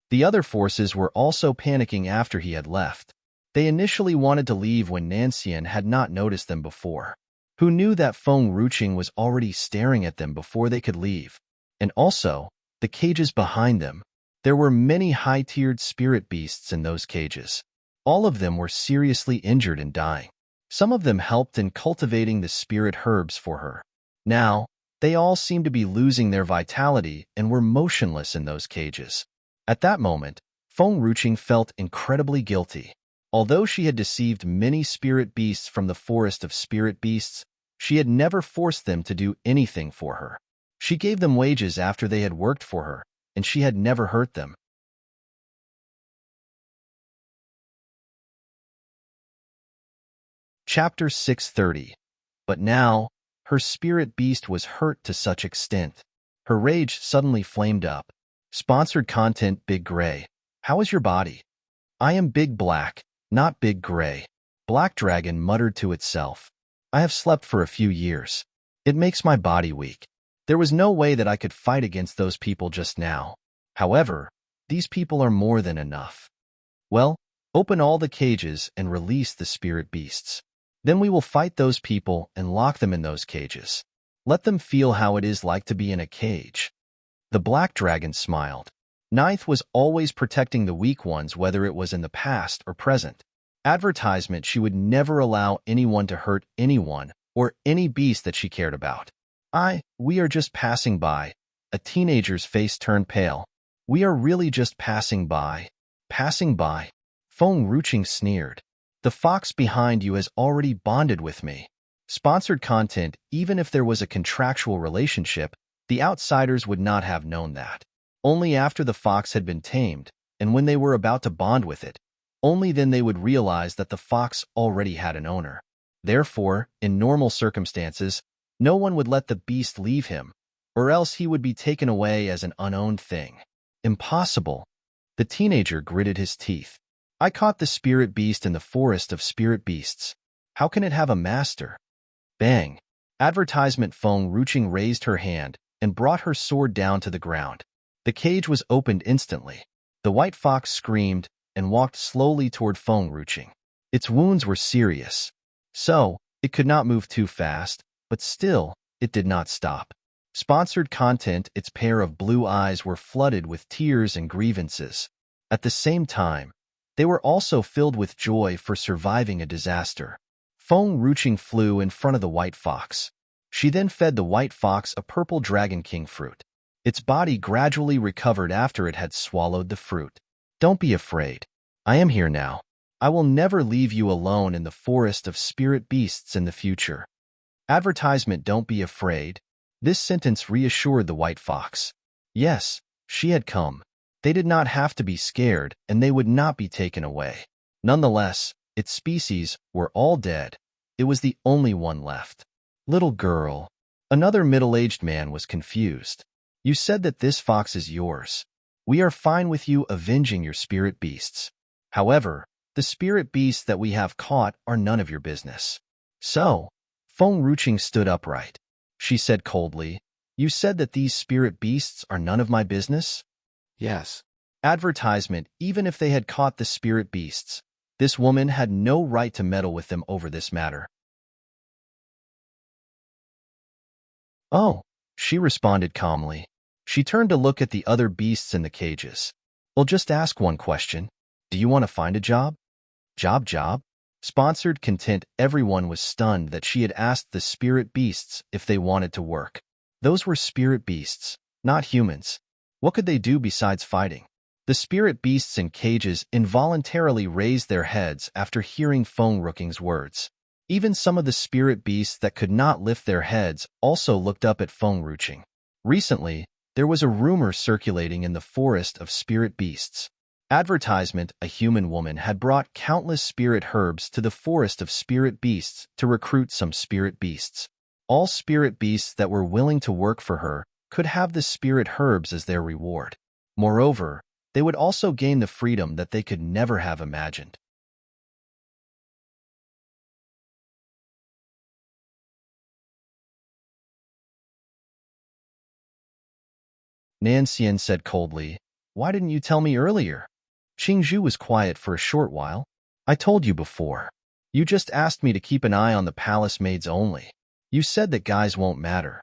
The other forces were also panicking after he had left. They initially wanted to leave when Nan Xian had not noticed them before. Who knew that Feng Ruqing was already staring at them before they could leave? And also, the cages behind them. There were many high-tiered spirit beasts in those cages. All of them were seriously injured and dying. Some of them helped in cultivating the spirit herbs for her. Now, they all seemed to be losing their vitality and were motionless in those cages. At that moment, Feng Ruqing felt incredibly guilty. Although she had deceived many spirit beasts from the forest of spirit beasts, she had never forced them to do anything for her. She gave them wages after they had worked for her, and she had never hurt them. Chapter 630. But now, her spirit beast was hurt to such extent. Her rage suddenly flamed up. Sponsored content. Big Gray. How is your body? I am Big Black, not Big Gray. Black Dragon muttered to itself. I have slept for a few years. It makes my body weak. There was no way that I could fight against those people just now. However, these people are more than enough. Well, open all the cages and release the spirit beasts. Then we will fight those people and lock them in those cages. Let them feel how it is like to be in a cage. The black dragon smiled. Ninth was always protecting the weak ones, whether it was in the past or present. Advertisement: she would never allow anyone to hurt anyone or any beast that she cared about. We are just passing by. A teenager's face turned pale. We are really just passing by. Passing by. Feng Ruching sneered. The fox behind you has already bonded with me. Sponsored content: even if there was a contractual relationship, the outsiders would not have known that. Only after the fox had been tamed, and when they were about to bond with it, only then they would realize that the fox already had an owner. Therefore, in normal circumstances, no one would let the beast leave him, or else he would be taken away as an unowned thing. Impossible. The teenager gritted his teeth. I caught the spirit beast in the forest of spirit beasts. How can it have a master? Bang. Advertisement: Feng Ruching raised her hand and brought her sword down to the ground. The cage was opened instantly. The white fox screamed and walked slowly toward Feng Ruching. Its wounds were serious, so it could not move too fast, but still, it did not stop. Sponsored content: its pair of blue eyes were flooded with tears and grievances. At the same time, they were also filled with joy for surviving a disaster. Feng Ruching flew in front of the white fox. She then fed the white fox a purple dragon king fruit. Its body gradually recovered after it had swallowed the fruit. Don't be afraid. I am here now. I will never leave you alone in the forest of spirit beasts in the future. Advertisement: don't be afraid. This sentence reassured the white fox. Yes, she had come. They did not have to be scared, and they would not be taken away. Nonetheless, its species were all dead. It was the only one left. Little girl. Another middle-aged man was confused. You said that this fox is yours. We are fine with you avenging your spirit beasts. However, the spirit beasts that we have caught are none of your business. So, Feng Ruching stood upright. She said coldly, You said that these spirit beasts are none of my business? Yes. Advertisement: even if they had caught the spirit beasts, this woman had no right to meddle with them over this matter. Oh, she responded calmly. She turned to look at the other beasts in the cages. I'll just ask one question. Do you want to find a job? Job? Sponsored content: everyone was stunned that she had asked the spirit beasts if they wanted to work. Those were spirit beasts, not humans. What could they do besides fighting? The spirit beasts in cages involuntarily raised their heads after hearing Feng Ruching's words. Even some of the spirit beasts that could not lift their heads also looked up at Feng Ruching. Recently, there was a rumor circulating in the forest of spirit beasts. Advertisement: a human woman had brought countless spirit herbs to the forest of spirit beasts to recruit some spirit beasts. All spirit beasts that were willing to work for her could have the spirit herbs as their reward. Moreover, they would also gain the freedom that they could never have imagined. Nanxian said coldly, Why didn't you tell me earlier? Qingzhu was quiet for a short while. I told you before. You just asked me to keep an eye on the palace maids only. You said that guys won't matter.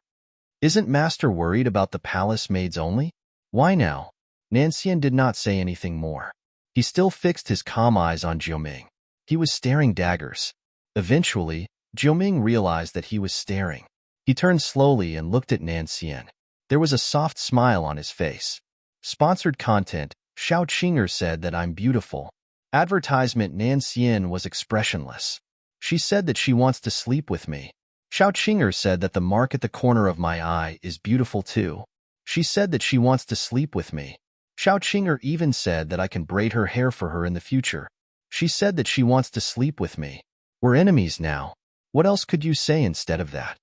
Isn't Master worried about the palace maids only? Why now? Nanxian did not say anything more. He still fixed his calm eyes on Jiuming. He was staring daggers. Eventually, Jiuming realized that he was staring. He turned slowly and looked at Nanxian. There was a soft smile on his face. Sponsored content: Xiao Qinger said that I'm beautiful. Advertisement: Nanxian was expressionless. She said that she wants to sleep with me. Xiao Qinger said that the mark at the corner of my eye is beautiful too. She said that she wants to sleep with me. Xiao Qinger even said that I can braid her hair for her in the future. She said that she wants to sleep with me. We're enemies now. What else could you say instead of that?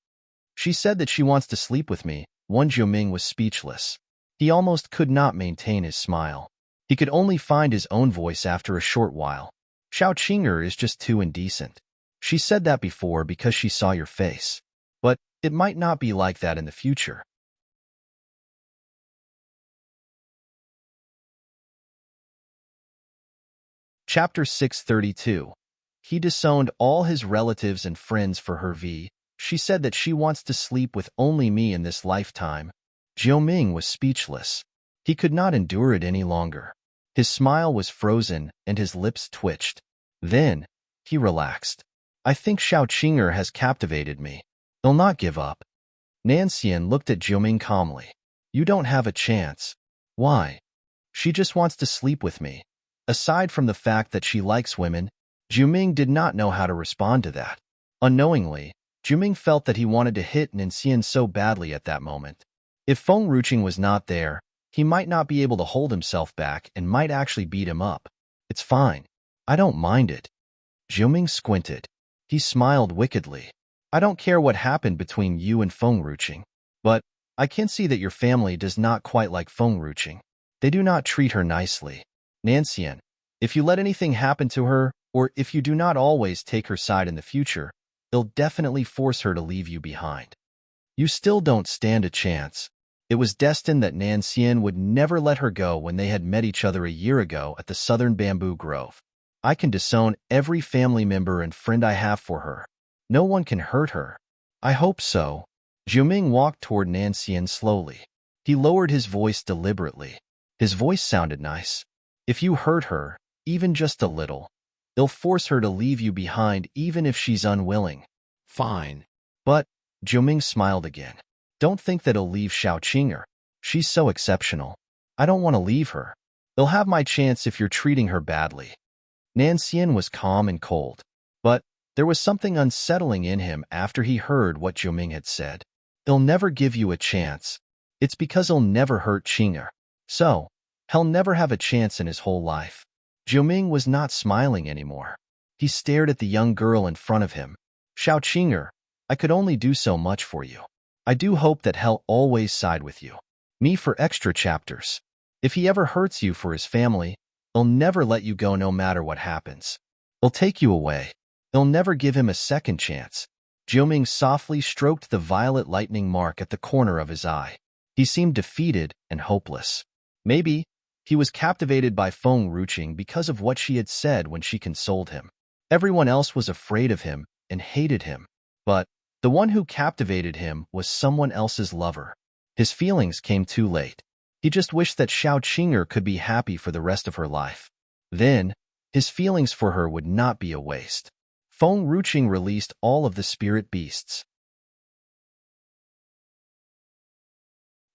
She said that she wants to sleep with me. Wan Jiuming was speechless. He almost could not maintain his smile. He could only find his own voice after a short while. Xiao Qinger is just too indecent. She said that before because she saw your face. But it might not be like that in the future. Chapter 632. He disowned all his relatives and friends for her She said that she wants to sleep with only me in this lifetime. Jiuming was speechless. He could not endure it any longer. His smile was frozen and his lips twitched. Then, he relaxed. I think Xiaoqinger has captivated me. He'll not give up. Nanxian looked at Jiuming calmly. You don't have a chance. Why? She just wants to sleep with me. Aside from the fact that she likes women, Jiuming did not know how to respond to that. Unknowingly, Jiuming felt that he wanted to hit Nanxian so badly at that moment. If Feng Ruqing was not there, he might not be able to hold himself back and might actually beat him up. It's fine. I don't mind it. Jiuming squinted. He smiled wickedly. I don't care what happened between you and Feng Ruqing, but I can see that your family does not quite like Feng Ruqing. They do not treat her nicely. Nanxian, if you let anything happen to her, or if you do not always take her side in the future, they'll definitely force her to leave you behind. You still don't stand a chance. It was destined that Nanxian would never let her go when they had met each other a year ago at the Southern Bamboo Grove. I can disown every family member and friend I have for her. No one can hurt her. I hope so. Jiuming walked toward Nanxian slowly. He lowered his voice deliberately. His voice sounded nice. If you hurt her, even just a little, they'll force her to leave you behind even if she's unwilling. Fine. But, Jiuming smiled again. Don't think that he'll leave Xiaoqinger. She's so exceptional. I don't want to leave her. They'll have my chance if you're treating her badly. Nanxian was calm and cold, but there was something unsettling in him after he heard what Jiuming had said. He'll never give you a chance. It's because he'll never hurt Qinger. So, he'll never have a chance in his whole life. Jiuming was not smiling anymore. He stared at the young girl in front of him. Xiaoqinger, I could only do so much for you. I do hope that he'll always side with you. Me for extra chapters. If he ever hurts you for his family, he'll never let you go no matter what happens. He'll take you away. He'll never give him a second chance. Jiuming softly stroked the violet lightning mark at the corner of his eye. He seemed defeated and hopeless. Maybe he was captivated by Feng Ruqing because of what she had said when she consoled him. Everyone else was afraid of him and hated him. But the one who captivated him was someone else's lover. His feelings came too late. He just wished that Xiaoqinger could be happy for the rest of her life. Then, his feelings for her would not be a waste. Feng Ruqing released all of the spirit beasts.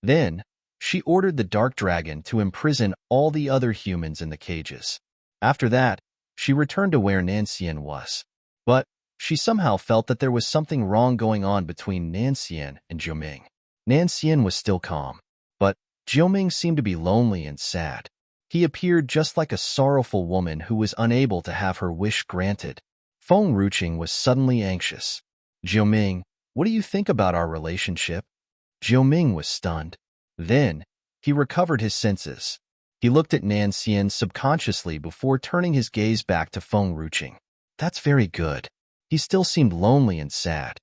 Then, she ordered the dark dragon to imprison all the other humans in the cages. After that, she returned to where Nanxian was. But she somehow felt that there was something wrong going on between Nanxian and Jiuming. Nanxian was still calm, but Jiuming seemed to be lonely and sad. He appeared just like a sorrowful woman who was unable to have her wish granted. Feng Ruqing was suddenly anxious. Jiuming, what do you think about our relationship? Jiuming was stunned. Then, he recovered his senses. He looked at Nanxian subconsciously before turning his gaze back to Feng Ruqing. That's very good. He still seemed lonely and sad.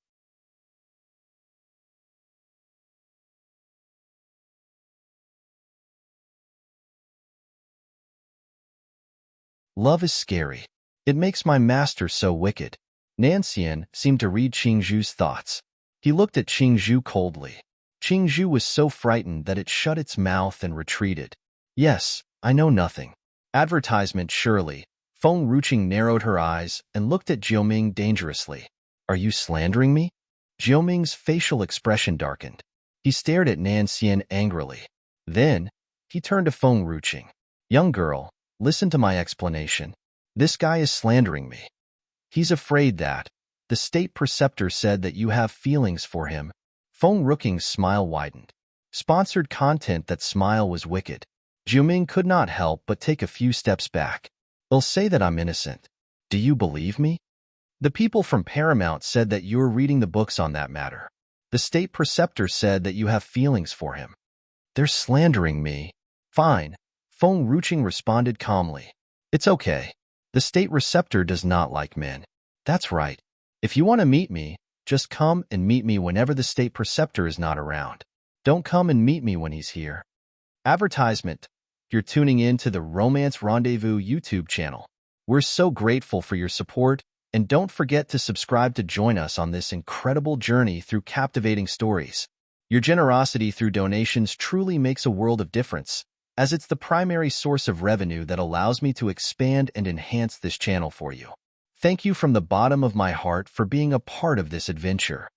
Love is scary. It makes my master so wicked. Nanxian seemed to read Qingzhu's thoughts. He looked at Qingzhu coldly. Qingzhu was so frightened that it shut its mouth and retreated. Yes, I know nothing. Advertisement surely. Feng Ruqing narrowed her eyes and looked at Jiuming dangerously. Are you slandering me? Jiuming's facial expression darkened. He stared at Nanxian angrily. Then, he turned to Feng Ruqing. Young girl, listen to my explanation. This guy is slandering me. He's afraid that the state preceptor said that you have feelings for him. Feng Ruqing's smile widened. Sponsored content. That smile was wicked. Jiuming could not help but take a few steps back. They'll say that I'm innocent. Do you believe me? The people from Paramount said that you're reading the books on that matter. The state preceptor said that you have feelings for him. They're slandering me. Fine. Feng Ruqing responded calmly. It's okay. The state preceptor does not like men. That's right. If you want to meet me, just come and meet me whenever the state preceptor is not around. Don't come and meet me when he's here. Advertisement. You're tuning in to the Romance Rendezvous YouTube channel. We're so grateful for your support. And don't forget to subscribe to join us on this incredible journey through captivating stories. Your generosity through donations truly makes a world of difference, as it's the primary source of revenue that allows me to expand and enhance this channel for you. Thank you from the bottom of my heart for being a part of this adventure.